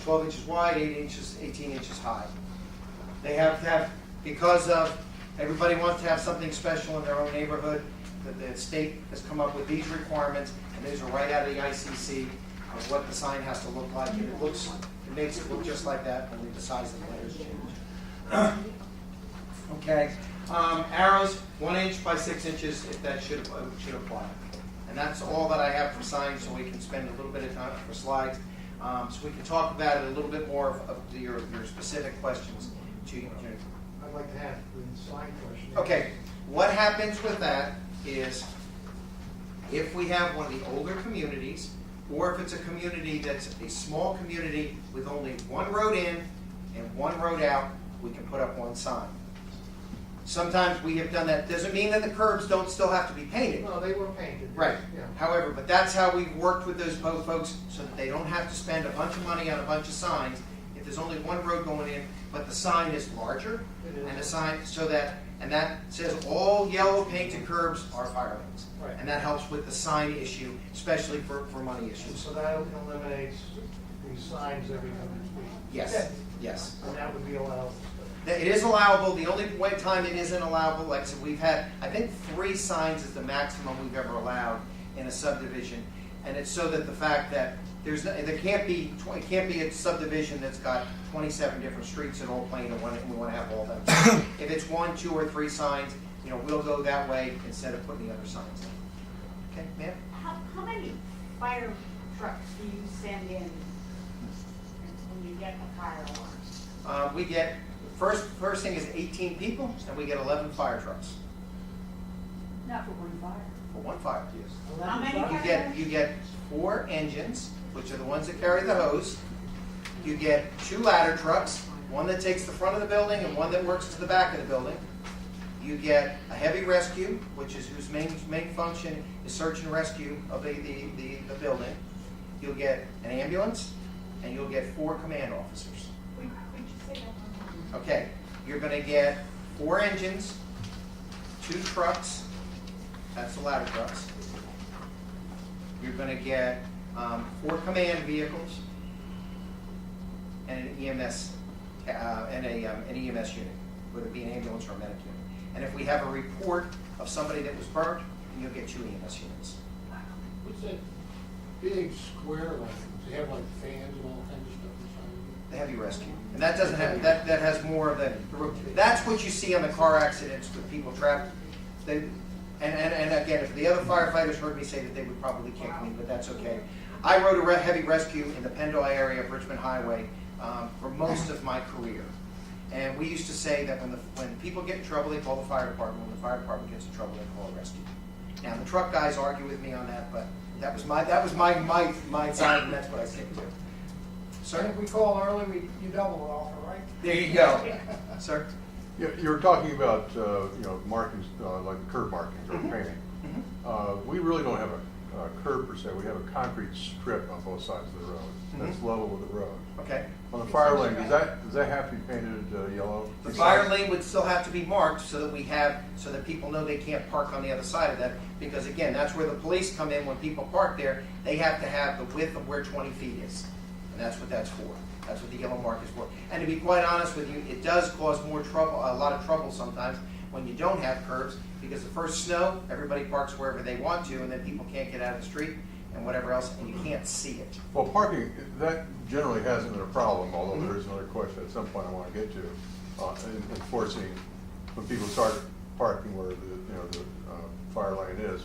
[SPEAKER 2] 12 inches wide, 18 inches high. They have to have, because of everybody wants to have something special in their own neighborhood, the state has come up with these requirements, and these are right out of the ICC of what the sign has to look like, and it makes it look just like that, only the size of the letters change. Okay, arrows, 1 inch by 6 inches, if that should apply. And that's all that I have for signs, so we can spend a little bit of time for slides. So we can talk about it a little bit more of your specific questions.
[SPEAKER 10] I'd like to have the sign question.
[SPEAKER 2] Okay, what happens with that is if we have one of the older communities, or if it's a community that's a small community with only one road in and one road out, we can put up one sign. Sometimes we have done that. Doesn't mean that the curbs don't still have to be painted.
[SPEAKER 10] No, they were painted.
[SPEAKER 2] Right.
[SPEAKER 10] Yeah.
[SPEAKER 2] However, but that's how we've worked with those folks so that they don't have to spend a bunch of money on a bunch of signs if there's only one road going in, but the sign is larger.
[SPEAKER 10] It is.
[SPEAKER 2] And the sign, and that says all yellow painted curbs are fire lanes.
[SPEAKER 10] Right.
[SPEAKER 2] And that helps with the sign issue, especially for money issues.
[SPEAKER 10] So that eliminates these signs every 100 feet.
[SPEAKER 2] Yes, yes.
[SPEAKER 10] And that would be allowed.
[SPEAKER 2] It is allowable. The only time it isn't allowable, like I said, we've had, I think 3 signs is the maximum we've ever allowed in a subdivision. And it's so that the fact that it can't be a subdivision that's got 27 different streets that all play into one, and we want to have all of them. If it's 1, 2, or 3 signs, we'll go that way instead of putting the other signs in. Okay, ma'am?
[SPEAKER 11] How many fire trucks do you send in when you get a fire alarm?
[SPEAKER 2] We get, first thing is 18 people, and we get 11 fire trucks.
[SPEAKER 7] Not for one fire.
[SPEAKER 2] For one fire, yes.
[SPEAKER 11] How many?
[SPEAKER 2] You get 4 engines, which are the ones that carry the hose. You get 2 ladder trucks, one that takes the front of the building and one that works to the back of the building. You get a heavy rescue, whose main function is search and rescue of the building. You'll get an ambulance, and you'll get 4 command officers.
[SPEAKER 11] Could you say that?
[SPEAKER 2] Okay, you're going to get 4 engines, 2 trucks, that's the ladder trucks. You're going to get 4 command vehicles and an EMS an EMS unit, whether it be an ambulance or a medic unit. And if we have a report of somebody that was burnt, then you'll get 2 EMS units.
[SPEAKER 10] What's that big square like? Does it have like fans and all kinds of stuff inside
[SPEAKER 2] The heavy rescue. And that doesn't have, that has more of the that's what you see on the car accidents with people trapped. And again, if the other firefighters heard me say that, they would probably kick me, but that's okay. I rode a heavy rescue in the Pendoy area of Richmond Highway for most of my career. And we used to say that when people get in trouble, they call the fire department. When the fire department gets in trouble, they call a rescue. Now, the truck guys argue with me on that, but that was my side, and that's what I stick to.
[SPEAKER 4] And
[SPEAKER 2] Sir?
[SPEAKER 4] if we call early, you double the offer, right?
[SPEAKER 2] There you go. Sir?
[SPEAKER 12] Yeah, you were talking about, markings, like curb markings or painting. We really don't have a curb per se, we have a concrete strip on both sides of the road. That's level with the road.
[SPEAKER 2] Okay.
[SPEAKER 12] On the fire lane, does that have to be painted yellow?
[SPEAKER 2] The fire lane would still have to be marked so that people know they can't park on the other side of that, because again, that's where the police come in when people park there. They have to have the width of where 20 feet is, and that's what that's for. That's what the yellow mark is for. And to be quite honest with you, it does cause more trouble, a lot of trouble sometimes when you don't have curbs, because the first snow, everybody parks wherever they want to, and then people can't get out of the street and whatever else, and you can't see it.
[SPEAKER 12] Well, parking, that generally hasn't been a problem, although there is another question at some point I want to get to, in enforcing when people start parking where the fire lane is.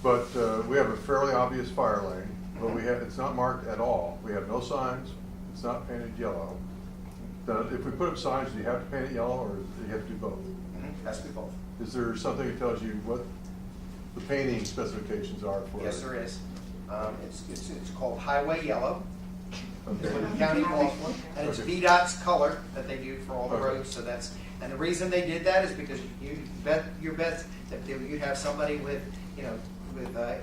[SPEAKER 12] But we have a fairly obvious fire lane, but it's not marked at all. We have no signs. It's not painted yellow. If we put up signs, do you have to paint it yellow, or do you have to do both?
[SPEAKER 2] Has to be both.
[SPEAKER 12] Is there something that tells you what the painting specifications are for?
[SPEAKER 2] Yes, there is. It's called highway yellow.
[SPEAKER 12] Okay.
[SPEAKER 2] It's what the county calls for, and it's VDOT's color that they do for all the
[SPEAKER 12] Okay.
[SPEAKER 2] roads. So and the reason they did that is because you bet your bets that you'd have somebody with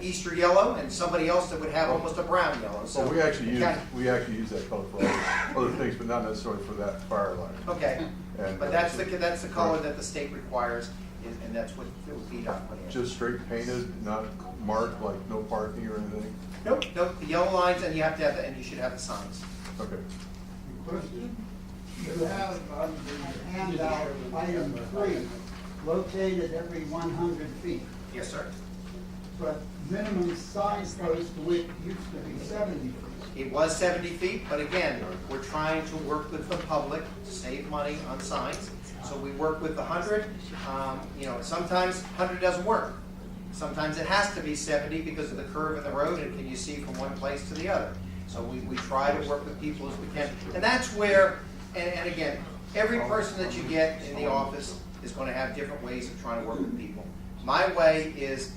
[SPEAKER 2] Easter yellow and somebody else that would have almost a brown yellow. So
[SPEAKER 12] Well, we actually
[SPEAKER 2] the
[SPEAKER 12] use that color for other things, but not necessarily for that fire line.
[SPEAKER 2] Okay,
[SPEAKER 12] And,
[SPEAKER 2] but that's the color that the state requires, and that's what VDOT put in.
[SPEAKER 12] Just straight painted, not marked, like no parking or anything?
[SPEAKER 2] Nope. The yellow lines, and you have to have and you should have the signs.
[SPEAKER 12] Okay.
[SPEAKER 10] Question. You have on the handout, item 3, located every 100 feet.
[SPEAKER 2] Yes, sir.
[SPEAKER 10] But minimum sign post width used to be 70 feet.
[SPEAKER 2] It was 70 feet, but again, we're trying to work with the public to save money on signs. So we work with the 100. Sometimes 100 doesn't work. Sometimes it has to be 70 because of the curve in the road, and can you see from one place to the other. So we try to work with people as we can. And that's where, and again, every person that you get in the office is going to have different ways of trying to work with people. My way is,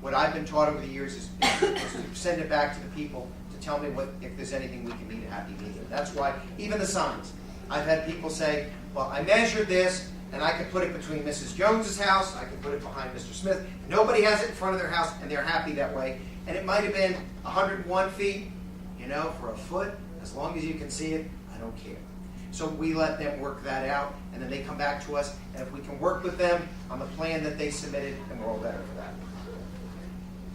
[SPEAKER 2] what I've been taught over the years is to send it back to the people to tell me if there's anything we can meet a happy medium. That's why, even the signs, I've had people say, well, I measured this, and I could put it between Mrs. Jones's house, I could put it behind Mr. Smith. Nobody has it in front of their house, and they're happy that way. And it might have been 101 feet, for a foot. As long as you can see it, I don't care. So we let them work that out, and then they come back to us, and if we can work with them on the plan that they submitted, then we're all better for that.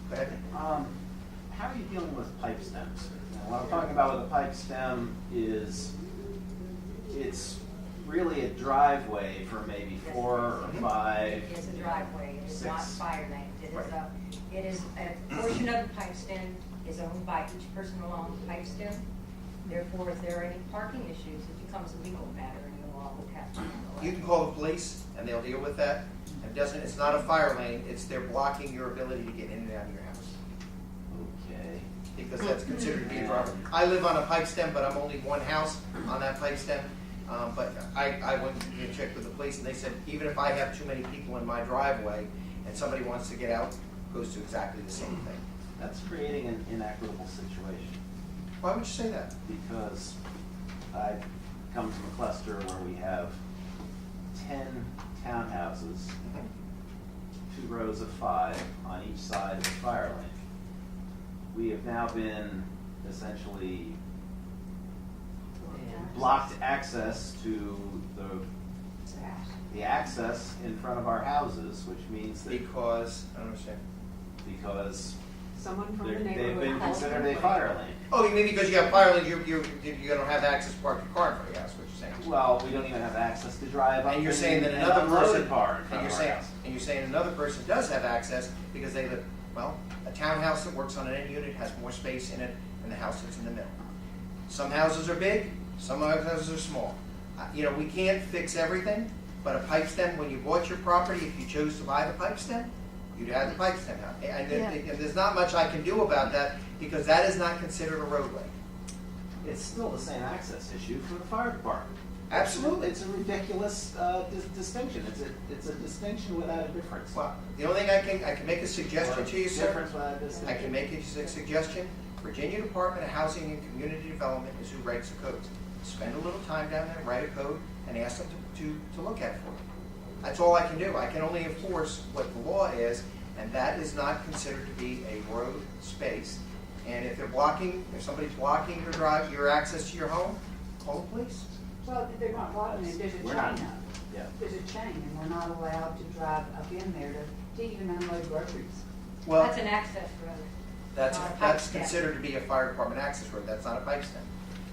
[SPEAKER 2] Go ahead.
[SPEAKER 5] How are you dealing with pipe stems? Now, what I'm talking about with a pipe stem is it's really a driveway for maybe 4 or 5.
[SPEAKER 3] It is a driveway, it is not
[SPEAKER 5] 6.
[SPEAKER 3] fire lane. It is a portion of the pipe stem is owned by each person along the pipe stem. Therefore, if there are any parking issues, it becomes a legal matter and the law will have to handle it.
[SPEAKER 2] You can call the police, and they'll deal with that. It's not a fire lane, they're blocking your ability to get in and out of your house.
[SPEAKER 5] Okay.
[SPEAKER 2] Because that's considered to be a driveway. I live on a pipe stem, but I'm only one house on that pipe stem. But I went and checked with the police, and they said, even if I have too many people in my driveway and somebody wants to get out, it goes to exactly the same thing.
[SPEAKER 5] That's creating an inequitable situation.
[SPEAKER 2] Why would you say that?
[SPEAKER 5] Because I come from a cluster where we have 10 townhouses, 2 rows of 5 on each side of the fire lane. We have now been essentially blocked access to the access in front of our houses, which means that
[SPEAKER 2] Because, I don't understand.
[SPEAKER 5] because
[SPEAKER 9] Someone from the
[SPEAKER 5] they've
[SPEAKER 9] neighborhood
[SPEAKER 5] been
[SPEAKER 9] called
[SPEAKER 5] considered a
[SPEAKER 9] complaint.
[SPEAKER 5] fire lane.
[SPEAKER 2] Oh, you mean because you have fire lanes, you don't have access to park your car in front of your house, what you're saying?
[SPEAKER 5] Well, we don't even have access to drive up
[SPEAKER 2] And you're saying that
[SPEAKER 5] and
[SPEAKER 2] another
[SPEAKER 5] unload
[SPEAKER 2] person,
[SPEAKER 5] a car in front of our house.
[SPEAKER 2] and you're saying another person does have access because they live, a townhouse that works on an end unit has more space in it than the house that's in the middle. Some houses are big, some houses are small. We can't fix everything, but a pipe stem, when you bought your property, if you chose to buy the pipe stem, you'd have the pipe stem out. And there's not much I can do about that because that is not considered a roadway.
[SPEAKER 5] It's still the same access issue for the fire department.
[SPEAKER 2] Absolutely.
[SPEAKER 5] It's a ridiculous distinction. It's a distinction without a difference.
[SPEAKER 2] Well, the only thing I can make a suggestion to you, sir.
[SPEAKER 5] Difference without a distinction.
[SPEAKER 2] I can make a suggestion. Virginia Department of Housing and Community Development is who writes the codes. Spend a little time down there, write a code, and ask them to look at it for you. That's all I can do. I can only enforce what the law is, and that is not considered to be a road space. And if somebody's blocking your access to your home, call the police.
[SPEAKER 7] Well, they're not blocking it, there's a
[SPEAKER 5] We're
[SPEAKER 7] chain
[SPEAKER 5] not.
[SPEAKER 7] up.
[SPEAKER 5] Yeah.
[SPEAKER 7] There's a chain, and we're not allowed to drive up in there to even unload groceries.
[SPEAKER 2] Well,
[SPEAKER 3] That's an access road.
[SPEAKER 2] that's
[SPEAKER 3] not a pipe
[SPEAKER 2] that's
[SPEAKER 3] stem.
[SPEAKER 2] considered to be a fire department access road. That's not a pipe stem.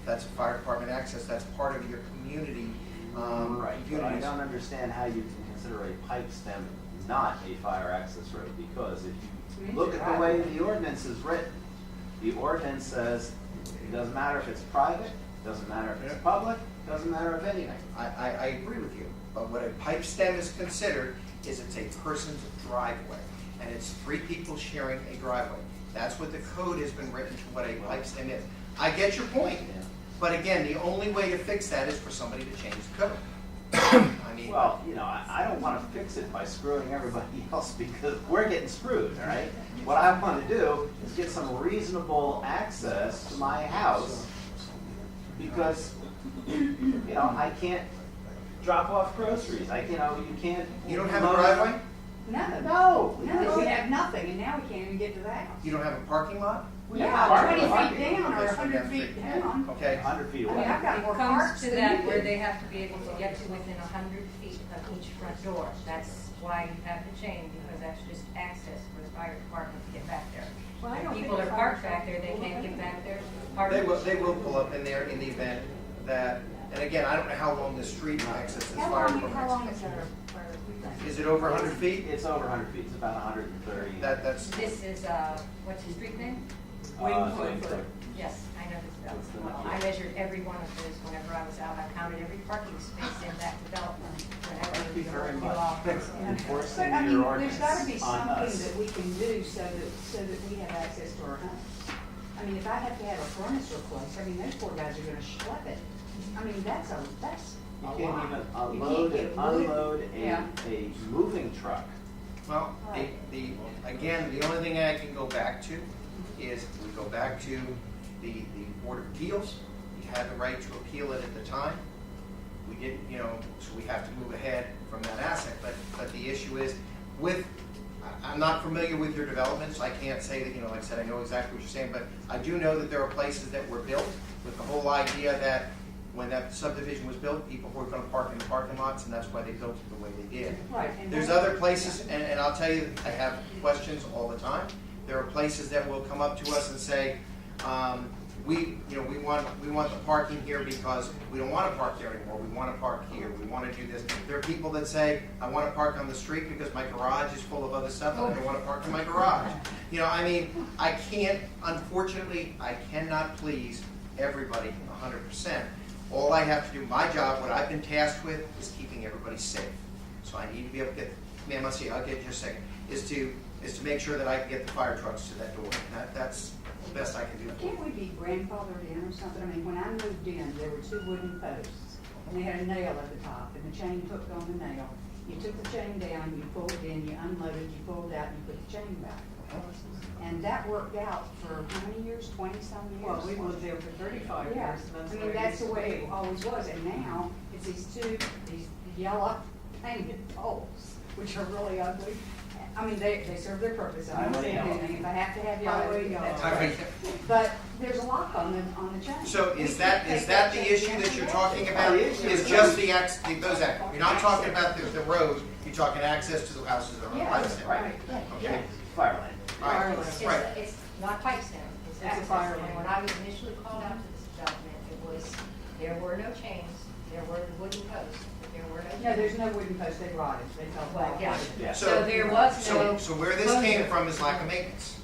[SPEAKER 2] That's a fire department access. That's part of your community.
[SPEAKER 5] Right, but I
[SPEAKER 2] communities.
[SPEAKER 5] don't understand how you can consider a pipe stem not a fire access road, because if you look at the way the ordinance is written, the ordinance says it doesn't matter if it's private, doesn't matter if it's public, doesn't matter if anything.
[SPEAKER 2] I agree with you, but what a pipe stem is considered is it's a person's driveway, and it's 3 people sharing a driveway. That's what the code has been written to what a pipe stem is. I get your point, but again, the only way to fix that is for somebody to change the code. I mean,
[SPEAKER 5] Well, I don't want to fix it by screwing everybody else, because we're getting screwed, all right? What I want to do is get some reasonable access to my house, because, I can't drop off groceries. You can't.
[SPEAKER 2] you don't have a driveway?
[SPEAKER 5] No.
[SPEAKER 7] No, we have nothing, and now we can't even get to that house.
[SPEAKER 2] You don't have a parking lot?
[SPEAKER 7] Yeah,
[SPEAKER 5] parking
[SPEAKER 7] 20
[SPEAKER 5] lot.
[SPEAKER 7] feet down or
[SPEAKER 2] Okay, so
[SPEAKER 7] 100
[SPEAKER 2] down
[SPEAKER 7] feet
[SPEAKER 2] feet.
[SPEAKER 7] down.
[SPEAKER 2] Okay.
[SPEAKER 5] 100 feet
[SPEAKER 7] I
[SPEAKER 5] away.
[SPEAKER 7] mean, I've got
[SPEAKER 3] It
[SPEAKER 7] more
[SPEAKER 3] comes
[SPEAKER 7] parks
[SPEAKER 3] to
[SPEAKER 7] than
[SPEAKER 3] that
[SPEAKER 7] you
[SPEAKER 3] where
[SPEAKER 7] do.
[SPEAKER 3] they have to be able to get to within 100 feet of each front door. That's why you have the chain, because that's just access for the fire department to get back there.
[SPEAKER 7] Well, I
[SPEAKER 3] If
[SPEAKER 7] don't
[SPEAKER 3] people
[SPEAKER 7] think
[SPEAKER 3] are
[SPEAKER 7] the
[SPEAKER 3] parked
[SPEAKER 7] fire
[SPEAKER 3] back there, they
[SPEAKER 7] department
[SPEAKER 3] can't
[SPEAKER 7] will
[SPEAKER 3] get
[SPEAKER 7] let
[SPEAKER 3] back there. Part
[SPEAKER 2] They
[SPEAKER 3] of
[SPEAKER 2] will,
[SPEAKER 3] it-
[SPEAKER 2] they will pull up in there in the event that, and again, I don't know how long the street access is,
[SPEAKER 7] How
[SPEAKER 2] fire
[SPEAKER 7] long,
[SPEAKER 2] department
[SPEAKER 7] how long
[SPEAKER 2] access.
[SPEAKER 7] is our thing?
[SPEAKER 2] Is it over 100 feet?
[SPEAKER 5] It's over 100 feet. It's about 130.
[SPEAKER 2] That's,
[SPEAKER 3] This is, what's his street name?
[SPEAKER 5] Wingfoot.
[SPEAKER 3] Yes, I know this well. I measured every one of those whenever I was out. I counted every parking space in that development.
[SPEAKER 5] Thank you very
[SPEAKER 3] You all-
[SPEAKER 5] much.
[SPEAKER 7] But
[SPEAKER 5] Enforcing
[SPEAKER 7] I mean,
[SPEAKER 5] your
[SPEAKER 7] there's
[SPEAKER 5] ordinance
[SPEAKER 7] gotta be
[SPEAKER 5] on
[SPEAKER 7] something
[SPEAKER 5] us.
[SPEAKER 7] that we can do so that we have access to our homes. I mean, if I have to have a furnace replaced, I mean, those poor guys are gonna schlep it. I mean, that's a
[SPEAKER 5] You
[SPEAKER 7] lot.
[SPEAKER 5] can't even
[SPEAKER 7] You
[SPEAKER 5] unload
[SPEAKER 7] can't
[SPEAKER 5] and
[SPEAKER 7] get wood.
[SPEAKER 5] unload
[SPEAKER 7] Yeah.
[SPEAKER 5] a moving truck.
[SPEAKER 2] well, again, the only thing I can go back to is we go back to the Board of Appeals. You had the right to appeal it at the time. We didn't, so we have to move ahead from that asset. But the issue is I'm not familiar with your developments. I can't say that, like I said, I know exactly what you're saying, but I do know that there are places that were built with the whole idea that when that subdivision was built, people were gonna park in the parking lots, and that's why they built it the way they did.
[SPEAKER 7] Right. and
[SPEAKER 2] There's
[SPEAKER 7] that-
[SPEAKER 2] other places, and I'll tell you, I have questions all the time. There are places that will come up to us and say, we want the parking here because we don't want to park there anymore. We want to park here. We want to do this. There are people that say, I want to park on the street because my garage is full of other stuff and I don't want to park in my garage. I can't, unfortunately, I cannot please everybody 100%. All I have to do, my job, what I've been tasked with, is keeping everybody safe. So I need to be able to get, ma'am, I'll get you in a second, is to make sure that I can get the fire trucks to that door. And that's the best I can do.
[SPEAKER 7] Can't we be grandfathered in or something? I mean, when I moved in, there were 2 wooden posts, and they had a nail at the top, and the chain hooked on the nail. You took the chain down, you pulled it in, you unloaded, you pulled it out, and you put the chain back. And that worked out for how many years? 20-some years?
[SPEAKER 9] Well, we lived there for 35
[SPEAKER 7] Yeah,
[SPEAKER 9] years. and
[SPEAKER 7] I
[SPEAKER 9] the
[SPEAKER 7] mean,
[SPEAKER 9] way
[SPEAKER 7] that's the
[SPEAKER 9] used to
[SPEAKER 7] way
[SPEAKER 9] be.
[SPEAKER 7] it always was, and now it's these yellow painted poles, which are really ugly. I mean, they serve their purpose, I'm not saying anything, if I have to have yellow, that's great. But there's a lock on the chain.
[SPEAKER 2] So
[SPEAKER 7] We
[SPEAKER 2] is
[SPEAKER 7] can't
[SPEAKER 2] that
[SPEAKER 7] take
[SPEAKER 2] the
[SPEAKER 7] chain
[SPEAKER 2] issue
[SPEAKER 7] down
[SPEAKER 2] that
[SPEAKER 7] and
[SPEAKER 2] you're
[SPEAKER 7] back.
[SPEAKER 2] talking about? Is just those acts? You're not talking about the road, you're talking access to the houses that are on
[SPEAKER 7] Yeah,
[SPEAKER 2] private land.
[SPEAKER 7] right,
[SPEAKER 2] Okay.
[SPEAKER 5] Fire lane.
[SPEAKER 2] Right. Right.
[SPEAKER 3] It's not pipe stem, it's
[SPEAKER 7] a
[SPEAKER 3] access.
[SPEAKER 7] fire
[SPEAKER 3] And
[SPEAKER 7] lane.
[SPEAKER 3] when I was initially called out to this development, there were no chains, there were the wooden posts, but there were no chains.
[SPEAKER 7] No, there's no wooden post, they rotted, they fell
[SPEAKER 3] Well,
[SPEAKER 7] flat.
[SPEAKER 3] yeah.
[SPEAKER 5] Yeah.
[SPEAKER 3] So there was no.
[SPEAKER 2] So where this
[SPEAKER 3] closure.
[SPEAKER 2] came from is lack of maintenance.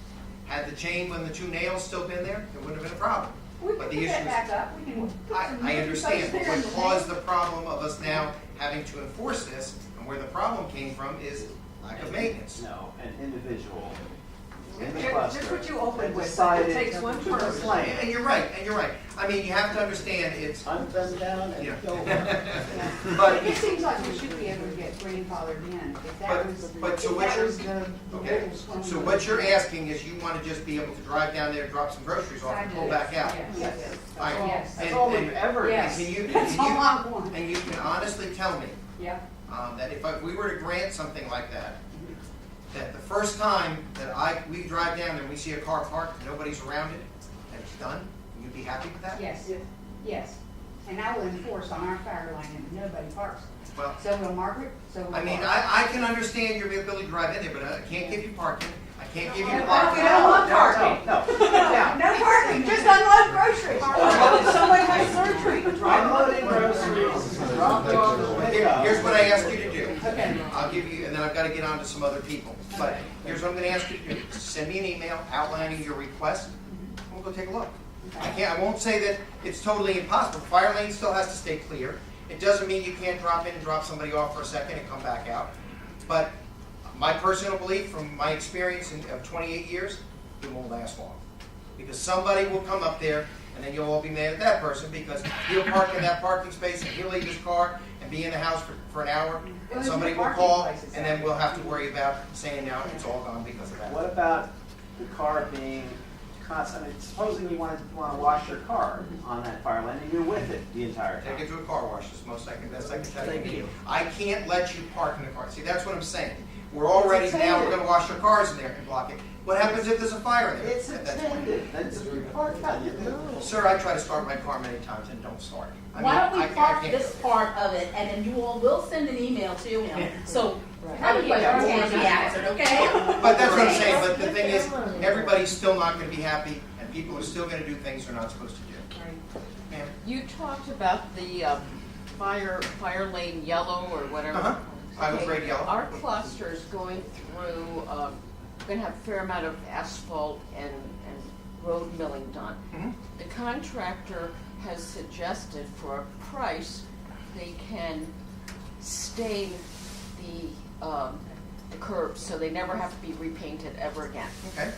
[SPEAKER 2] Had the chain when the 2 nails still been there, it wouldn't have been a problem.
[SPEAKER 7] We
[SPEAKER 2] But
[SPEAKER 7] can
[SPEAKER 2] the
[SPEAKER 7] put
[SPEAKER 2] issue
[SPEAKER 7] that
[SPEAKER 2] is,
[SPEAKER 7] back up, we can put some
[SPEAKER 2] I
[SPEAKER 7] wooden
[SPEAKER 2] understand,
[SPEAKER 7] posts
[SPEAKER 2] but
[SPEAKER 7] there and
[SPEAKER 2] what
[SPEAKER 7] the
[SPEAKER 2] caused the problem of us now having to enforce this, and where the problem came from, is lack of maintenance.
[SPEAKER 5] No, an individual in the
[SPEAKER 7] Just
[SPEAKER 5] cluster.
[SPEAKER 7] what you opened
[SPEAKER 5] and
[SPEAKER 7] with,
[SPEAKER 5] decided
[SPEAKER 7] it takes one
[SPEAKER 5] to
[SPEAKER 7] person.
[SPEAKER 5] explain.
[SPEAKER 2] And you're right, and you're right. I mean, you have to understand it's,
[SPEAKER 5] Hunt them down and
[SPEAKER 2] Yeah.
[SPEAKER 5] kill them.
[SPEAKER 7] Yeah.
[SPEAKER 2] But-
[SPEAKER 7] It seems like we should be able to get grandfathered in, if that was,
[SPEAKER 2] but so
[SPEAKER 7] if
[SPEAKER 2] what
[SPEAKER 7] that
[SPEAKER 2] you're-
[SPEAKER 7] was the
[SPEAKER 2] okay,
[SPEAKER 7] rules when
[SPEAKER 2] so
[SPEAKER 7] we-
[SPEAKER 2] what you're asking is you want to just be able to drive down there, drop some groceries off, and pull back out.
[SPEAKER 7] Yes.
[SPEAKER 2] All right.
[SPEAKER 7] Yes.
[SPEAKER 5] That's all we've ever
[SPEAKER 7] Yes.
[SPEAKER 2] And you,
[SPEAKER 7] That's all I want.
[SPEAKER 2] and you can honestly tell me
[SPEAKER 7] Yeah.
[SPEAKER 2] that if we were to grant something like that, that the first time that we drive down there and we see a car parked, and nobody's around it, and it's done, you'd be happy with that?
[SPEAKER 7] Yes, yes. And I will enforce on our fire lane that nobody parks.
[SPEAKER 2] Well,
[SPEAKER 7] So will Margaret, so will.
[SPEAKER 2] I mean,
[SPEAKER 7] Laura.
[SPEAKER 2] I can understand your ability to drive in there, but I can't give you parking. I can't give you
[SPEAKER 7] No,
[SPEAKER 2] parking.
[SPEAKER 7] we don't want parking.
[SPEAKER 5] No.
[SPEAKER 7] No parking, just unload groceries. Somebody has surgery.
[SPEAKER 5] Unloading groceries, dropping off the pickup.
[SPEAKER 2] Here's what I ask you to do.
[SPEAKER 7] Okay.
[SPEAKER 2] I'll give you, and then I've got to get on to some other people. But here's what I'm going to ask you to do. Send me an email outlining your request, and we'll go take a look. I won't say that it's totally impossible. Fire lane still has to stay clear. It doesn't mean you can't drop in and drop somebody off for a second and come back out. But my personal belief from my experience of 28 years, it won't last long. Because somebody will come up there, and then you'll all be mad at that person because he'll park in that parking space and he'll leave his car and be in the house for an hour, and somebody will call, and then we'll have to worry about saying now it's all gone because of that.
[SPEAKER 5] What about the car being constant? I mean, supposing you want to wash your car on that fire lane and you're with it the entire
[SPEAKER 2] Take
[SPEAKER 5] time.
[SPEAKER 2] it to a car wash, is the best I can tell
[SPEAKER 5] Thank
[SPEAKER 2] you.
[SPEAKER 5] you.
[SPEAKER 2] I can't let you park in the car. See, that's what I'm saying. We're all ready now, we're gonna wash our cars in there and block it. What happens if there's a fire there?
[SPEAKER 5] It's attended. That's park out.
[SPEAKER 2] Sir, I try to start my car many times and don't start. I
[SPEAKER 1] Why
[SPEAKER 2] mean,
[SPEAKER 1] don't we
[SPEAKER 2] I
[SPEAKER 1] park
[SPEAKER 2] can't
[SPEAKER 1] this
[SPEAKER 2] do it.
[SPEAKER 1] part of it, and then you all will send an email to him, so every
[SPEAKER 7] Yeah.
[SPEAKER 1] question can be answered, okay?
[SPEAKER 2] But that's what I'm saying, but the thing is, everybody's still not gonna be happy, and people are still gonna do things they're not supposed to do. Ma'am?
[SPEAKER 13] You talked about the fire lane yellow or whatever.
[SPEAKER 2] Uh-huh. I was
[SPEAKER 13] Okay,
[SPEAKER 2] red yellow.
[SPEAKER 13] Our cluster is going through, going to have a fair amount of asphalt and road milling done.
[SPEAKER 2] Mhm.
[SPEAKER 13] The contractor has suggested for a price, they can stain the curbs so they never have to be repainted ever again.
[SPEAKER 2] Okay.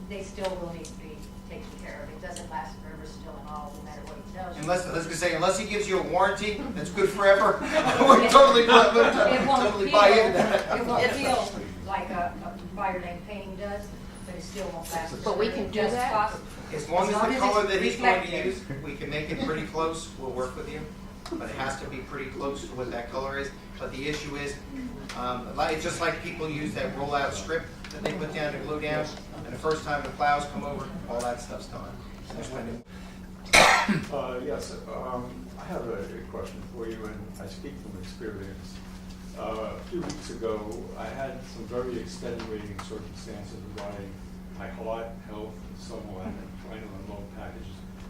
[SPEAKER 3] They still will need to be taken care of. It doesn't last forever still and all, no matter what he does.
[SPEAKER 2] Unless he gives you a warranty that's good forever, we're totally buy into that.
[SPEAKER 3] It won't feel like a fire lane painting does, but it still won't last.
[SPEAKER 13] But we can do
[SPEAKER 3] Just
[SPEAKER 13] that?
[SPEAKER 3] cost-
[SPEAKER 2] As long as
[SPEAKER 3] As long
[SPEAKER 2] the
[SPEAKER 3] as
[SPEAKER 2] color
[SPEAKER 3] it's
[SPEAKER 2] that he's going to
[SPEAKER 3] reflective.
[SPEAKER 2] use, we can make it pretty close, we'll work with you. But it has to be pretty close to what that color is. But the issue is, it's just like people use that rollout strip that they put down to glue down, and the first time the plows come over, all that stuff's gone. They're spending-
[SPEAKER 8] Yes, I have a question for you, and I speak from experience. A few weeks ago, I had some very extenuating circumstances regarding my heart, health, and so on, and trying to unload packages.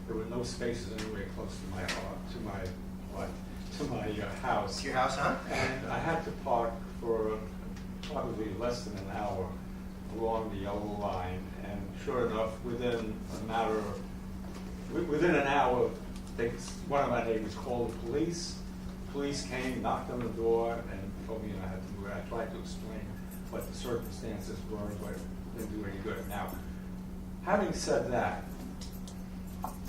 [SPEAKER 8] There were no spaces anywhere close to my heart, to my house.
[SPEAKER 2] To your house, huh?
[SPEAKER 8] And I had to park for probably less than an hour along the yellow line, and sure enough, within an hour, one of my neighbors called the police. Police came, knocked on the door, and told me I had to move. I tried to explain what the circumstances were, but it didn't do any good. Now, having said that,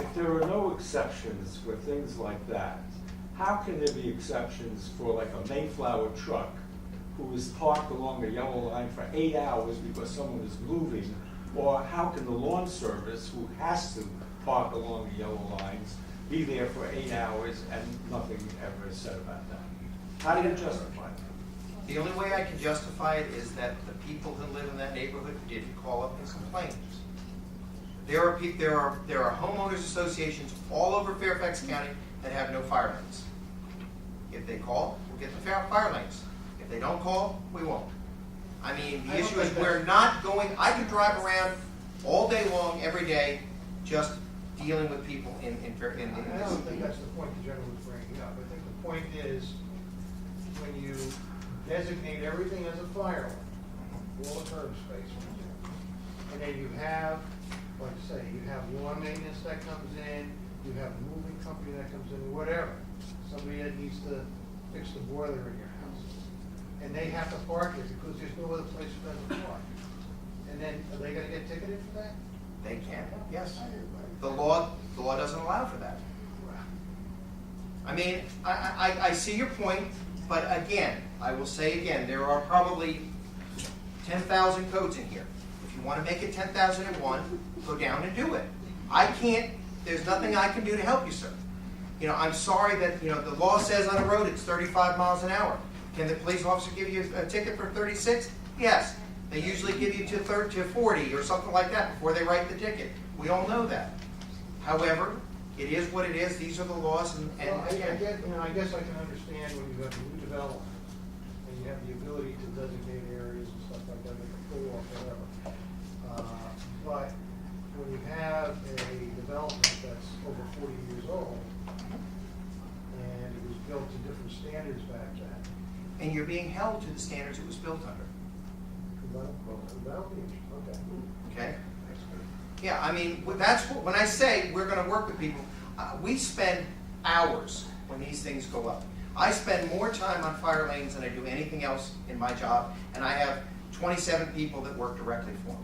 [SPEAKER 8] if there are no exceptions for things like that, how can there be exceptions for like a Mayflower truck who is parked along the yellow line for 8 hours because someone is moving? Or how can the lawn service, who has to park along the yellow lines, be there for 8 hours and nothing ever is said about that? How do you justify that?
[SPEAKER 2] The only way I can justify it is that the people who live in that neighborhood didn't call up and complain. There are homeowners associations all over Fairfax County that have no fire lanes. If they call, we'll get the fire lanes. If they don't call, we won't. I mean, the issue is we're not going, I could drive around all day long, every day, just dealing with people in
[SPEAKER 10] I
[SPEAKER 2] this.
[SPEAKER 10] don't think that's the point the gentleman was bringing up. I think the point is, when you designate everything as a fire lane, all the curb space, and then you have, like I say, you have lawn maintenance that comes in, you have a moving company that comes in, whatever. Somebody that needs to fix the boiler in your house. And they have to park it because there's no other place for them to park. And then are they gonna get ticketed for that?
[SPEAKER 2] They can, yes. The law doesn't allow for that. I mean, I see your point, but again, I will say again, there are probably 10,000 codes in here. If you want to make it 10,001, go down and do it. I can't, there's nothing I can do to help you, sir. You know, I'm sorry that, you know, the law says on the road it's 35 miles an hour. Can the police officer give you a ticket for 36? Yes. They usually give you to 40 or something like that before they write the ticket. We all know that. However, it is what it is. These are the laws, and
[SPEAKER 10] Well, I guess I can understand when you have new development and you have the ability to designate areas and stuff like that, like a pool or whatever. But when you have a development that's over 40 years old and it was built to different standards back then,
[SPEAKER 2] and you're being held to the standards it was built under.
[SPEAKER 10] that'll be interesting. Okay.
[SPEAKER 2] Okay? Yeah, I mean, that's what, when I say we're going to work with people, we spend hours when these things go up. I spend more time on fire lanes than I do anything else in my job, and I have 27 people that work directly for me.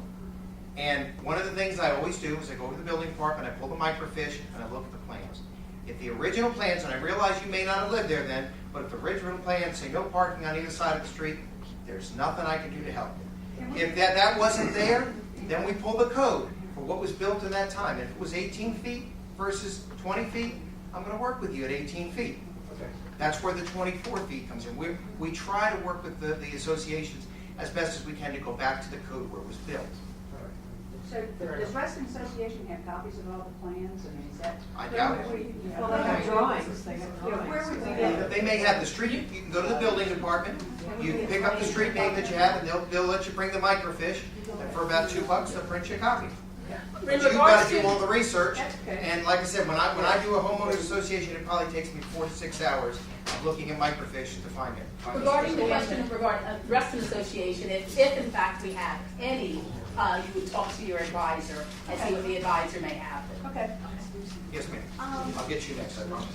[SPEAKER 2] And one of the things I always do is I go to the building department, I pull the microfiche, and I look at the plans. If the original plans, and I realize you may not have lived there then, but if the original plans say no parking on either side of the street, there's nothing I can do to help you. If that wasn't there, then we pull the code for what was built in that time. If it was 18 feet versus 20 feet, I'm going to work with you at 18 feet.
[SPEAKER 10] Okay.
[SPEAKER 2] That's where the 24 feet comes in. We try to work with the associations as best as we can to go back to the code where it was built.
[SPEAKER 10] All right.
[SPEAKER 7] So
[SPEAKER 10] Fair
[SPEAKER 7] does
[SPEAKER 10] enough.
[SPEAKER 7] Western Association have copies of all the plans? I mean, is that?
[SPEAKER 2] I doubt it.
[SPEAKER 3] Well, they have drawings, they have drawings.
[SPEAKER 7] Where would we get?
[SPEAKER 2] They may have the street, you can go to the building department, you can pick up the street name that you have, and they'll let you bring the microfiche, and for about $2, they'll print you a copy. But you've got to do all the research, and like I said, when I do a homeowners association, it probably takes me 4 to 6 hours of looking at microfiche to find it.
[SPEAKER 1] Regarding the question regarding Western Association, if in fact we have any, you would talk to your advisor and see what the advisor may have.
[SPEAKER 7] Okay.
[SPEAKER 2] Yes, ma'am. I'll get you next, I promise.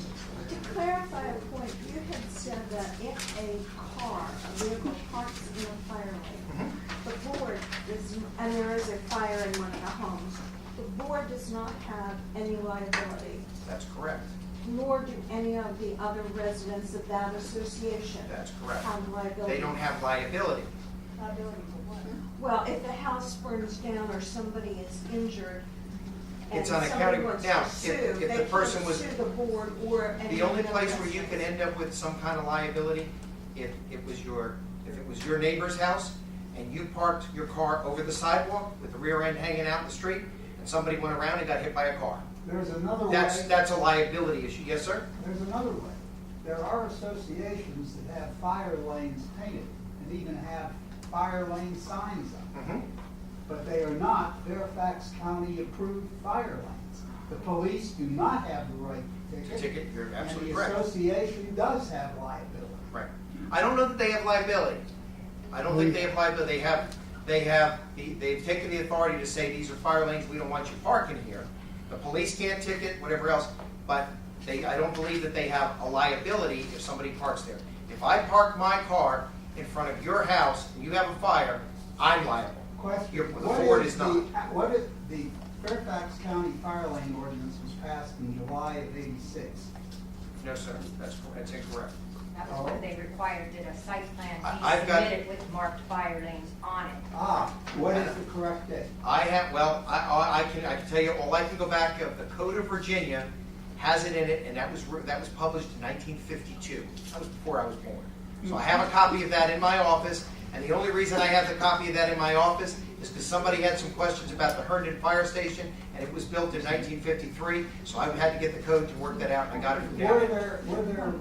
[SPEAKER 14] To clarify a point, you had said that if a vehicle parks in a fire lane, the board does, and there is a fire in one of the homes, the board does not have any liability,
[SPEAKER 2] That's correct.
[SPEAKER 14] nor do any of the other residents of that association
[SPEAKER 2] That's correct.
[SPEAKER 14] have liability.
[SPEAKER 2] They don't have liability.
[SPEAKER 14] Liability for what? Well, if the house burns down or somebody is injured, and
[SPEAKER 2] It's on a
[SPEAKER 14] somebody
[SPEAKER 2] county-
[SPEAKER 14] wants
[SPEAKER 2] now,
[SPEAKER 14] to
[SPEAKER 2] if
[SPEAKER 14] sue,
[SPEAKER 2] the
[SPEAKER 14] they
[SPEAKER 2] person
[SPEAKER 14] can
[SPEAKER 2] was-
[SPEAKER 14] sue the board or any
[SPEAKER 2] The
[SPEAKER 14] of
[SPEAKER 2] only
[SPEAKER 14] the
[SPEAKER 2] place where you
[SPEAKER 14] residents.
[SPEAKER 2] can end up with some kind of liability, if it was your neighbor's house, and you parked your car over the sidewalk with the rear end hanging out in the street, and somebody went around and got hit by a car.
[SPEAKER 4] There's another way.
[SPEAKER 2] That's a liability issue. Yes, sir?
[SPEAKER 4] There's another way. There are associations that have fire lanes painted and even have fire lane signs up.
[SPEAKER 2] Mm-hmm.
[SPEAKER 4] But they are not Fairfax County approved fire lanes. The police do not have the right to ticket.
[SPEAKER 2] You're absolutely correct.
[SPEAKER 4] And the association does have liability.
[SPEAKER 2] Right. I don't know that they have liability. I don't think they have liability. They've taken the authority to say these are fire lanes, we don't want you parking here. The police can't ticket, whatever else, but I don't believe that they have a liability if somebody parks there. If I park my car in front of your house and you have a fire, I'm liable.
[SPEAKER 4] Question.
[SPEAKER 2] The board is not.
[SPEAKER 4] What if the Fairfax County fire lane ordinance was passed in July of '86?
[SPEAKER 2] No, sir, that's incorrect.
[SPEAKER 3] That was when they required that a site plan
[SPEAKER 2] I've
[SPEAKER 3] be
[SPEAKER 2] got-
[SPEAKER 3] submitted with marked fire lanes on it.
[SPEAKER 4] What is the correct date?
[SPEAKER 2] I can tell you, all I can go back of, the Code of Virginia has it in it, and that was published in 1952. That was before I was born. So I have a copy of that in my office, and the only reason I have the copy of that in my office is because somebody had some questions about the Herndon Fire Station, and it was built in 1953, so I had to get the code to work that out, and I got it from down
[SPEAKER 4] Were
[SPEAKER 2] there.
[SPEAKER 4] there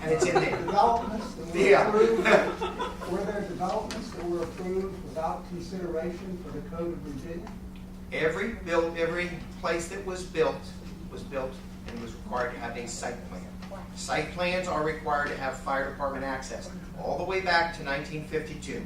[SPEAKER 2] And it's in there.
[SPEAKER 4] developments that were
[SPEAKER 2] Yeah.
[SPEAKER 4] approved? Were there developments that were approved without consideration for the Code of Virginia?
[SPEAKER 2] Every place that was built and was required to have a site plan. Site plans are required to have fire department access, all the way back to 1952.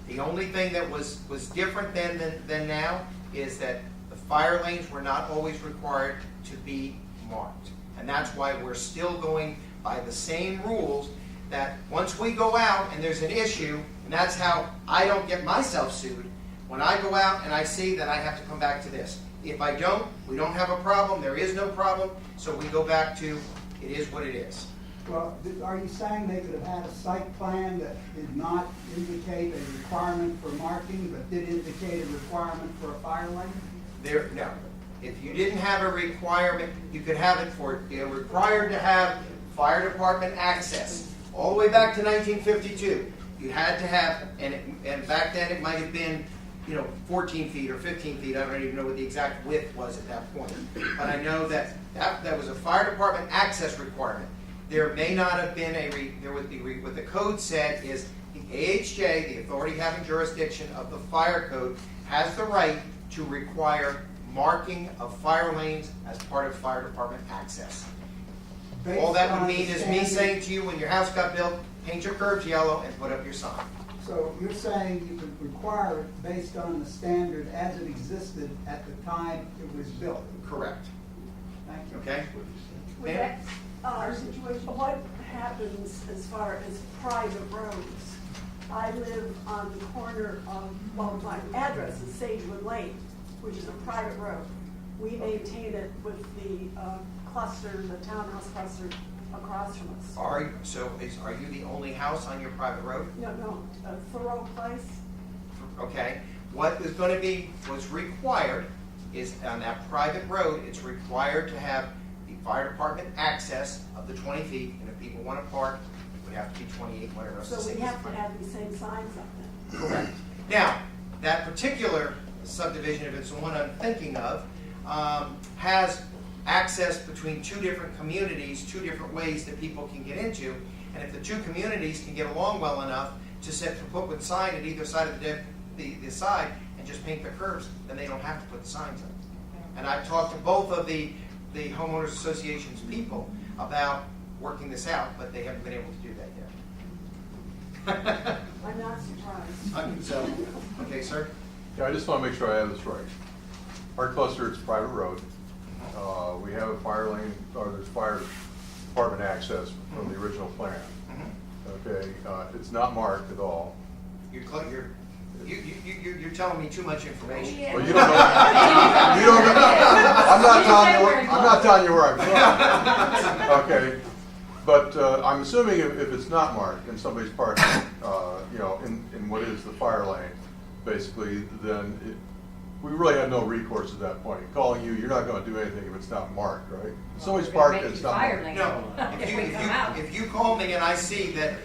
[SPEAKER 2] The only thing that was different than now is that the fire lanes were not always required to be marked. And that's why we're still going by the same rules, that once we go out and there's an issue, and that's how I don't get myself sued, When I go out and I see that I have to come back to this. If I don't, we don't have a problem, there is no problem, so we go back to, it is what it is.
[SPEAKER 15] Well, are you saying they could have had a site plan that did not indicate a requirement for marking, but did indicate a requirement for a fire lane?
[SPEAKER 2] No. If you didn't have a requirement, you could have it for, you're required to have fire department access. All the way back to 1952, you had to have, and back then it might have been, 14 feet or 15 feet. I don't even know what the exact width was at that point. But I know that was a fire department access requirement. There may not have been what the code said is the AHJ, the authority having jurisdiction of the fire code, has the right to require marking of fire lanes as part of fire department access. All that would mean is me saying to you, when your house got built, paint your curbs yellow and put up your sign.
[SPEAKER 15] So you're saying you could require it based on the standard as it existed at the time it was built?
[SPEAKER 2] Correct.
[SPEAKER 15] Thank you.
[SPEAKER 2] Okay?
[SPEAKER 14] With that, what happens as far as private roads? I live on the corner of, well, my address is Sagewood Lane, which is a private road. We maintain it with the cluster, the townhouse cluster across from us.
[SPEAKER 2] Are you the only house on your private road?
[SPEAKER 14] No, Thoreau Place.
[SPEAKER 2] Okay. What is going to be, what's required is on that private road, it's required to have the fire department access of the 20 feet, and if people want to park, it would have to be 28, whatever else.
[SPEAKER 14] So we have to have the same signs up there.
[SPEAKER 2] Correct. Now, that particular subdivision, if it's the one I'm thinking of, has access between two different communities, two different ways that people can get into, and if the two communities can get along well enough to put one sign at either side of the side and just paint their curbs, then they don't have to put the signs up. And I've talked to both of the homeowners association's people about working this out, but they haven't been able to do that yet.
[SPEAKER 14] I'm not surprised.
[SPEAKER 2] Okay, sir?
[SPEAKER 12] Yeah, I just want to make sure I have this right. Our cluster, it's a private road. We have a fire lane, or there's fire department access from the original plan. Okay, it's not marked at all.
[SPEAKER 2] You're telling me too much information.
[SPEAKER 12] Well, you don't know. You don't know. I'm not telling you where I'm from. Okay, but I'm assuming if it's not marked and somebody's parking, in what is the fire lane, basically, then we really have no recourse at that point. Calling you, you're not going to do anything if it's not marked, right? If somebody's parked and it's not marked.
[SPEAKER 2] No, if you call me and I see that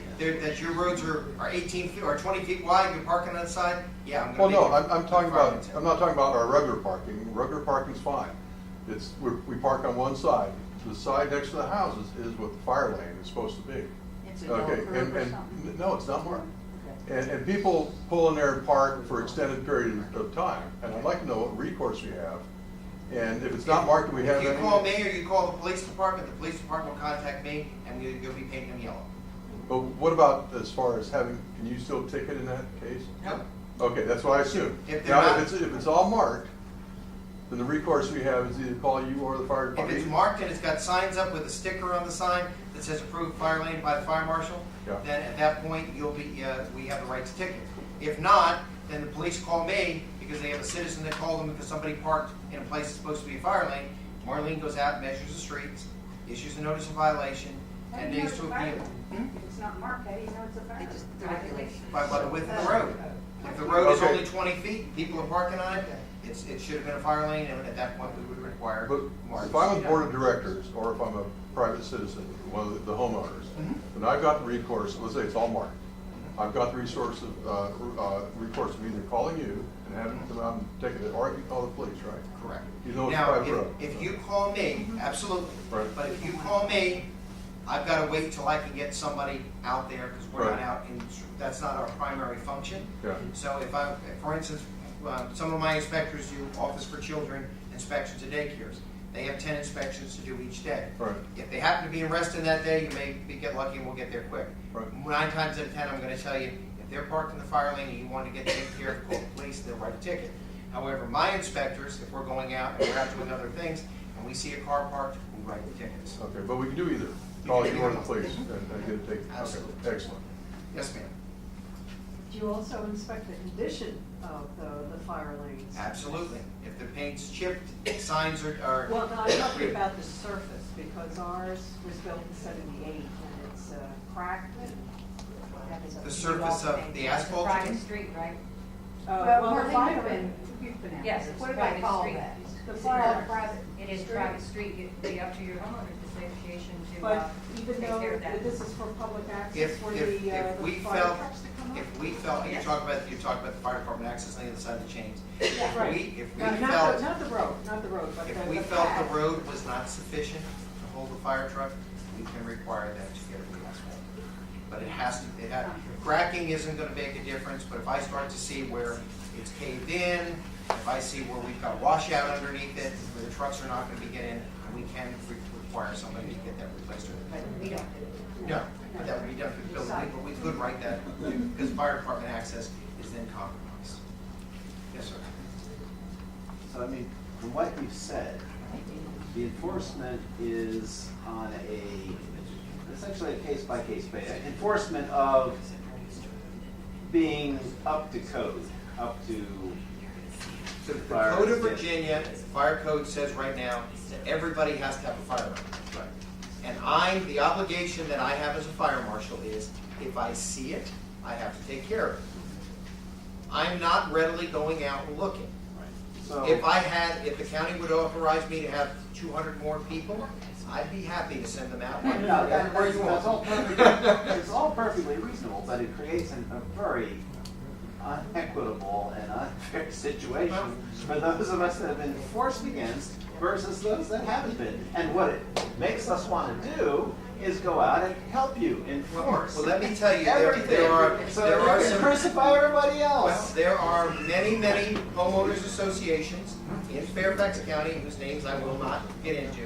[SPEAKER 2] your roads are 18 feet or 20 feet wide, you're parking on the side, yeah, I'm going to.
[SPEAKER 12] Well, no, I'm not talking about our regular parking. Regular parking's fine. We park on one side. The side next to the houses is what the fire lane is supposed to be.
[SPEAKER 7] It's a yellow curb or something?
[SPEAKER 12] No, it's not marked. And people pull in there and park for extended periods of time. And I'd like to know what recourse we have. And if it's not marked, do we have any?
[SPEAKER 2] If you call me or you call the police department will contact me and you'll be painting them yellow.
[SPEAKER 12] But what about as far as can you still ticket in that case?
[SPEAKER 2] No.
[SPEAKER 12] Okay, that's what I assume.
[SPEAKER 2] If
[SPEAKER 12] it's all marked, then the recourse we have is either call you or the fire department.
[SPEAKER 2] If it's marked and it's got signs up with a sticker on the sign that says approved fire lane by the fire marshal, then at that point we have the right to ticket. If not, then the police call me because they have a citizen that called them because somebody parked in a place that's supposed to be a fire lane. Marlene goes out, measures the streets, issues a notice of violation, 10 days to appeal.
[SPEAKER 14] If it's not marked, how do you know it's a fire lane?
[SPEAKER 2] By the width of the road. If the road is only 20 feet and people are parking on it, it should have been a fire lane, and at that point we would require marks.
[SPEAKER 12] If I'm on the board of directors, or if I'm a private citizen, one of the homeowners, then I've got the recourse, let's say it's all marked. I've got the recourse of either calling you and having them come out and ticket it, or I can call the police, right?
[SPEAKER 2] Correct.
[SPEAKER 12] You know it's a
[SPEAKER 2] Now,
[SPEAKER 12] private road.
[SPEAKER 2] if you call me, absolutely.
[SPEAKER 12] Right.
[SPEAKER 2] But if you call me, I've got to wait till I can get somebody out there because we're not out, and that's not our primary function.
[SPEAKER 12] Yeah.
[SPEAKER 2] So for instance, some of my inspectors do Office for Children inspections at daycares. They have 10 inspections to do each day.
[SPEAKER 12] Right.
[SPEAKER 2] If they happen to be in Reston that day, you may get lucky and we'll get there quick.
[SPEAKER 12] Right.
[SPEAKER 2] 9 times out of 10, I'm going to tell you, if they're parked in the fire lane and you want to get taken care of, call the police, they'll write a ticket. However, my inspectors, if we're going out and we're out doing other things, and we see a car parked, we write the tickets.
[SPEAKER 12] Okay, but we can do either. Call you or the police and get it taken.
[SPEAKER 2] Absolutely.
[SPEAKER 12] Okay, excellent.
[SPEAKER 2] Yes, ma'am.
[SPEAKER 3] Do
[SPEAKER 16] Do you also inspect the condition of the fire lanes?
[SPEAKER 2] Absolutely. If the paint's chipped, signs are.
[SPEAKER 16] Well, no, I'm talking about the surface, because ours was built in '78, and it's cracked.
[SPEAKER 2] The surface of the asphalt.
[SPEAKER 3] Private street, right?
[SPEAKER 16] Well,
[SPEAKER 3] Well,
[SPEAKER 16] the
[SPEAKER 3] they
[SPEAKER 16] fire,
[SPEAKER 3] have been-
[SPEAKER 16] you've been out
[SPEAKER 3] Yes,
[SPEAKER 16] there.
[SPEAKER 3] it's
[SPEAKER 16] What do they
[SPEAKER 3] private
[SPEAKER 16] call
[SPEAKER 3] street.
[SPEAKER 16] that? The
[SPEAKER 3] It's
[SPEAKER 16] fire.
[SPEAKER 3] not private, it is private street, it'd be up to your homeowners association to,
[SPEAKER 16] But even
[SPEAKER 3] take
[SPEAKER 16] though
[SPEAKER 3] care of that.
[SPEAKER 16] this is for public access
[SPEAKER 2] If,
[SPEAKER 16] for
[SPEAKER 2] if,
[SPEAKER 16] the
[SPEAKER 2] if we
[SPEAKER 16] fire
[SPEAKER 2] felt,
[SPEAKER 16] trucks to come up?
[SPEAKER 2] if we felt,
[SPEAKER 3] Yes.
[SPEAKER 2] you're talking about the fire department access on the other side of the chains.
[SPEAKER 16] Yeah, right.
[SPEAKER 2] If we
[SPEAKER 16] No,
[SPEAKER 2] felt,
[SPEAKER 16] not the road, not the road, but
[SPEAKER 2] if
[SPEAKER 16] the
[SPEAKER 2] we
[SPEAKER 16] the
[SPEAKER 2] felt
[SPEAKER 16] pad.
[SPEAKER 2] the road was not sufficient to hold a fire truck, we can require them to get a new asphalt. But it has to, cracking isn't gonna make a difference, but if I start to see where it's caved in, if I see where we've got washout underneath it, where the trucks are not gonna be getting in, we can require somebody to get that replaced.
[SPEAKER 3] But we don't do it.
[SPEAKER 2] No, but that would be done through the building, but we could write that, because fire department access is then compromised. Yes, sir.
[SPEAKER 5] So, I mean, from what you've said, the enforcement is on essentially a case-by-case basis. Enforcement of being up to code, up to
[SPEAKER 2] So the
[SPEAKER 5] fire
[SPEAKER 2] Code of
[SPEAKER 5] standards.
[SPEAKER 2] Virginia, fire code says right now that everybody has to have a fire alarm. And the obligation that I have as a fire marshal is, if I see it, I have to take care of it. I'm not readily going out and looking.
[SPEAKER 5] So,
[SPEAKER 2] If the county would authorize me to have 200 more people, I'd be happy to send them out.
[SPEAKER 5] no,
[SPEAKER 2] Where you
[SPEAKER 5] that's all
[SPEAKER 2] want.
[SPEAKER 5] perfectly, it's all perfectly reasonable, but it creates a very unequitable and unfair situation for those of us that have been forced against versus those that haven't been. And what it makes us want to do is go out and help you enforce.
[SPEAKER 2] Well, let me tell you,
[SPEAKER 5] everything.
[SPEAKER 2] there are
[SPEAKER 5] you can
[SPEAKER 2] some.
[SPEAKER 5] crucify everybody
[SPEAKER 2] Well,
[SPEAKER 5] else.
[SPEAKER 2] there are many, many homeowners associations in Fairfax County, whose names I will not get into,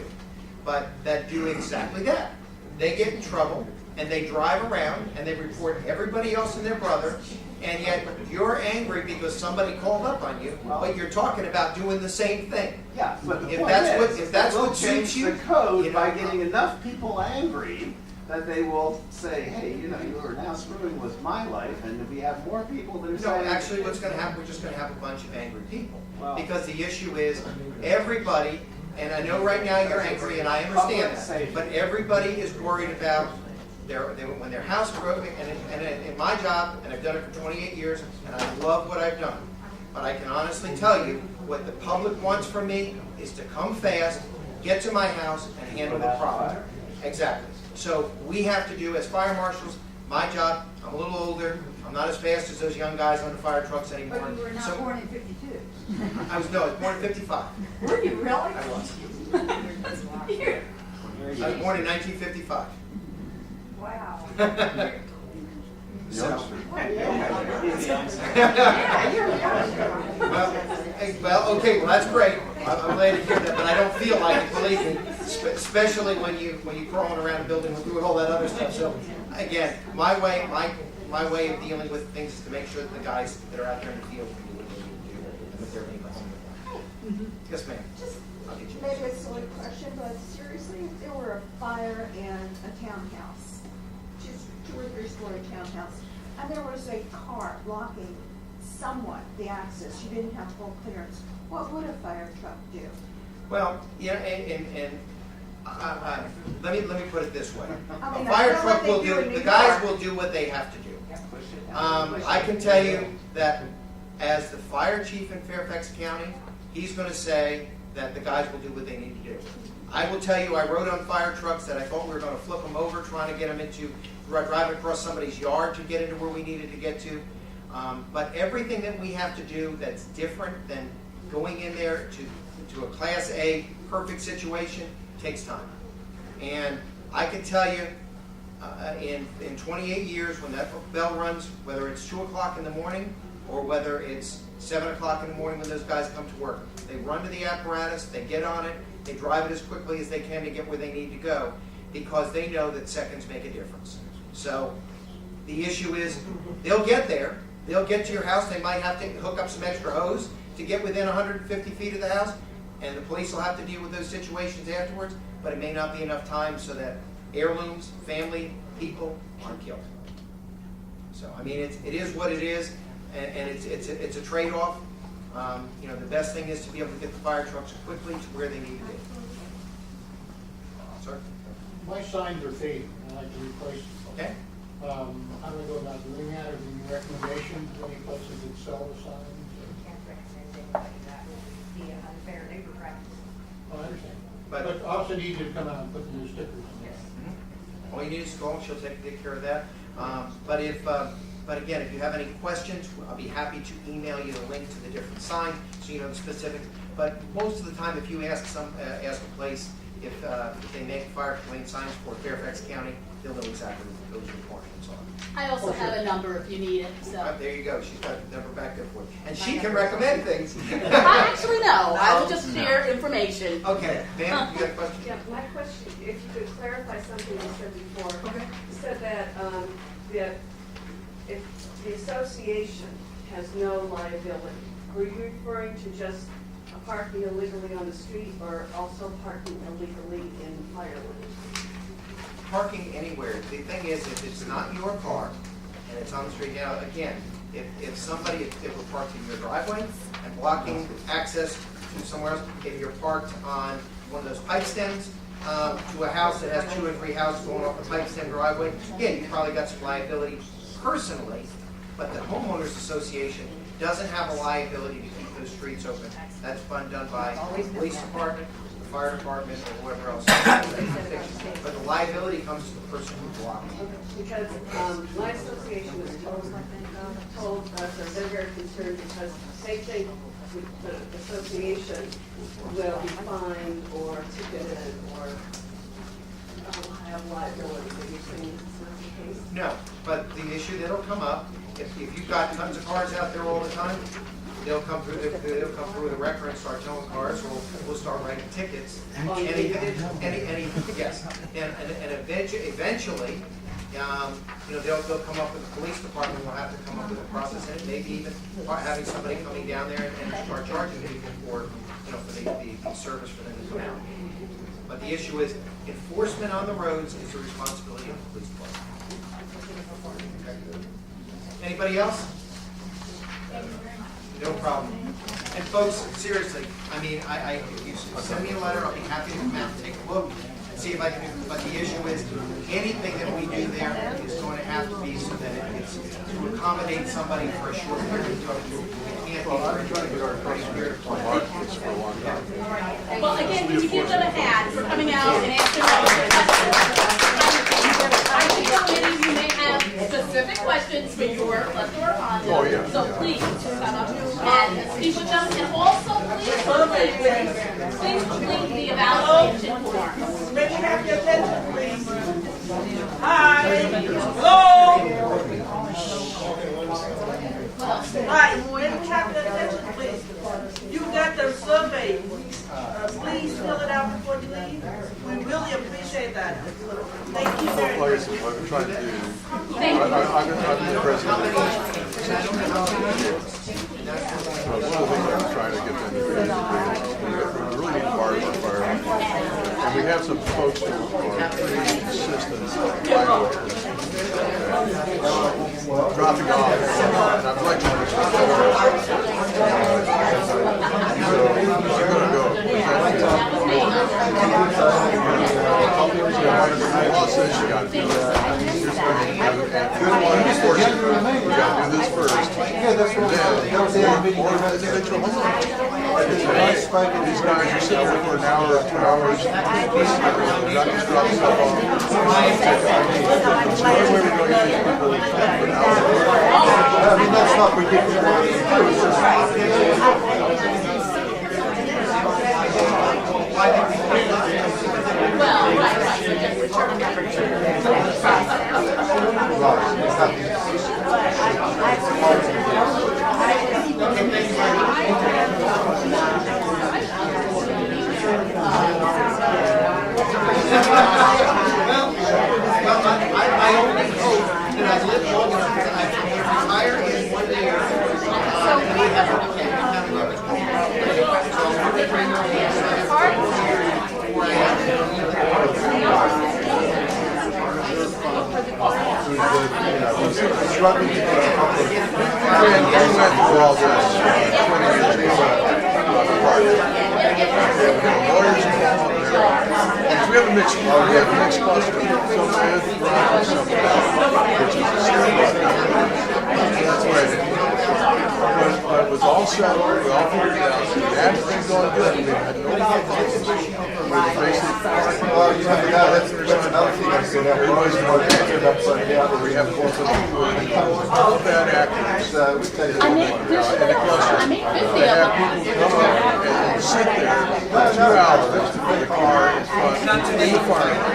[SPEAKER 2] but that do exactly that. They get in trouble, and they drive around, and they report everybody else and their brother, and yet you're angry because somebody called up on you, but you're talking about doing the same thing.
[SPEAKER 5] Yeah, but the
[SPEAKER 2] If
[SPEAKER 5] point
[SPEAKER 2] that's
[SPEAKER 5] is,
[SPEAKER 2] if that's
[SPEAKER 5] we'll
[SPEAKER 2] what
[SPEAKER 5] change
[SPEAKER 2] suits you,
[SPEAKER 5] the code
[SPEAKER 2] you know,
[SPEAKER 5] by getting enough people angry that they will say, hey, you are now screwing with my life, and if we have more people that are
[SPEAKER 2] No,
[SPEAKER 5] saying.
[SPEAKER 2] actually, what's going to happen, we're just going to have a bunch of angry people.
[SPEAKER 5] Well-
[SPEAKER 2] Because the issue is, everybody, and I know right now you're angry, and I understand
[SPEAKER 5] Public
[SPEAKER 2] that,
[SPEAKER 5] safety.
[SPEAKER 2] but everybody is worried about when their house broke, and in my job, and I've done it for 28 years, and I love what I've done. But I can honestly tell you, what the public wants from me is to come fast, get to my house, and handle the problem. Exactly. So we have to do, as fire marshals, my job, I'm a little older, I'm not as fast as those young guys on the fire trucks anymore.
[SPEAKER 7] But you were not
[SPEAKER 2] So-
[SPEAKER 7] born in 52.
[SPEAKER 2] I was born in 55.
[SPEAKER 7] Were you really?
[SPEAKER 2] I was. I was born in 1955.
[SPEAKER 7] Wow.
[SPEAKER 12] Youngster.
[SPEAKER 2] Well, okay, well, that's great. I'm glad to hear that, but I don't feel like it, believe me, especially when you're crawling around a building and doing all that other stuff. So, again, my way of dealing with things is to make sure that the guys that are out there in the field can do what they need to do, and that they're being home. Yes, ma'am.
[SPEAKER 14] Just
[SPEAKER 2] I'll get you.
[SPEAKER 14] maybe a silly question, but seriously, if there were a fire in a townhouse, just 2 or 3 story townhouse, and there was a car blocking somewhat the access, you didn't have full clearance, what would a fire truck do?
[SPEAKER 2] Well, yeah, let me put it this way.
[SPEAKER 14] I mean,
[SPEAKER 2] A fire
[SPEAKER 14] I know
[SPEAKER 2] truck
[SPEAKER 14] what they
[SPEAKER 2] will
[SPEAKER 14] do in
[SPEAKER 2] the
[SPEAKER 14] New
[SPEAKER 2] guys
[SPEAKER 14] York.
[SPEAKER 2] will do what they have to do. I can tell you that as the fire chief in Fairfax County, he's going to say that the guys will do what they need to do. I will tell you, I rode on fire trucks that I thought we were going to flip them over, trying to get them driving across somebody's yard to get into where we needed to get to. But everything that we have to do that's different than going in there to a Class A perfect situation takes time. And I can tell you, in 28 years, when that bell runs, whether it's 2 o'clock in the morning or whether it's 7 o'clock in the morning when those guys come to work, they run to the apparatus, they get on it, they drive it as quickly as they can to get where they need to go, because they know that seconds make a difference. So the issue is, they'll get there, they'll get to your house, they might have to hook up some extra hose to get within 150 feet of the house, and the police will have to deal with those situations afterwards, but it may not be enough time so that heirlooms, family, people aren't killed. So, I mean, it is what it is, and it's a trade-off. You know, the best thing is to be able to get the fire trucks quickly to where they need to be. Sir?
[SPEAKER 10] My signs are fading, I'd like to replace them.
[SPEAKER 2] Okay.
[SPEAKER 10] How do I go about doing that? Are there any recommendations, any places that sell the signs?
[SPEAKER 3] Can't recommend anybody that would be an unfair neighbor practice.
[SPEAKER 10] Oh, I understand.
[SPEAKER 2] But-
[SPEAKER 10] But I also need you to come out and put the new stickers on.
[SPEAKER 3] Yes.
[SPEAKER 2] All you need is call, she'll take care of that. But again, if you have any questions, I'll be happy to email you the link to the different signs, so you know the specifics. But most of the time, if you ask a place if they make fire lane signs for Fairfax County, they'll know exactly what those requirements are.
[SPEAKER 1] I also have a number if you need it, so.
[SPEAKER 2] There you go, she's got the number back there for you. And she can recommend things.
[SPEAKER 1] Actually, no, I will just share information.
[SPEAKER 2] Okay, ma'am, you got a question?
[SPEAKER 16] Yeah, my question, if you could clarify something you said before.
[SPEAKER 2] Okay.
[SPEAKER 16] You said that, that if the association has no liability, were you referring to just parking illegally on the street or also parking illegally in fire lanes?
[SPEAKER 2] Parking anywhere. The thing is, if it's not your car and it's on the street, now, again, if somebody, if we're parked in your driveway and blocking access to somewhere else, if you're parked on one of those pipe stems to a house that has 2 or 3 houses going off the pipe stem driveway, again, you probably got some liability personally, but the homeowners association doesn't have a liability to keep those streets open. That's done by the police department, the fire department, or whoever else. But the liability comes to the person who blocked it.
[SPEAKER 16] Because my association was told us that they're very concerned because they think the association will be fined or ticketed or have liability. Are you saying it's not the case?
[SPEAKER 2] No, but the issue that'll come up, if you've got tons of cars out there all the time, they'll come through the record and start towing cars, or we'll start writing tickets. And eventually, you know, they'll come up with the police department will have to come up with a process, and maybe even having somebody coming down there and start charging people for, you know, for the service for them to come out. But the issue is enforcement on the roads is the responsibility of the police department. Okay. Anybody else? No problem. And folks, seriously, I mean, if you send me a letter, I'll be happy to come out and take a look and see if I can do. But the issue is, anything that we do there is going to have to be so that it's to accommodate somebody for a short period of time. We can't be
[SPEAKER 12] I'm trying to get our customers to markets for a long time.
[SPEAKER 1] Well, again, can you give them a hat for coming out and answering all the questions? I think committee, you may have specific questions for your plethora of Honda.
[SPEAKER 12] Oh, yeah.
[SPEAKER 1] So please, come up and speak with them, and also please complete the evaluation form.
[SPEAKER 11] May we have your attention, please? Hi. Hello. Hi, may we have your attention, please? You got the survey. Please fill it out before you leave. We really appreciate that. Thank you very much.
[SPEAKER 12] Places, I've been trying to do, I've been the president. One of the things I'm trying to get them to do is we really need part of our fire. And we have some folks who are pretty consistent dropping off, and I'd like to understand I'm gonna go. The law says you gotta do that. We gotta do this first. And then, or individual homeowners. These guys are sitting there for an hour or 2 hours. They're not just dropping stuff off. So one way we're going to get people to come for an hour. I mean, that's not
[SPEAKER 1] Well, right, so just return number
[SPEAKER 2] I only hope that I live long enough that I can retire in one day or so.
[SPEAKER 12] struggling to get a couple of. We went through all this 20 years ago. Lawyers involved there. And we have a mixed cluster. Some with, some without, which is a serious. That's what I did. But it was all settled, we all figured it out, we had things going good, we had no problems. Well, you have, that's another thing, everybody's more active upside down, where we have both of them, all bad actors,
[SPEAKER 1] I made 50 of them.
[SPEAKER 12] come up and sit there for 2 hours in the car in front, in the fire.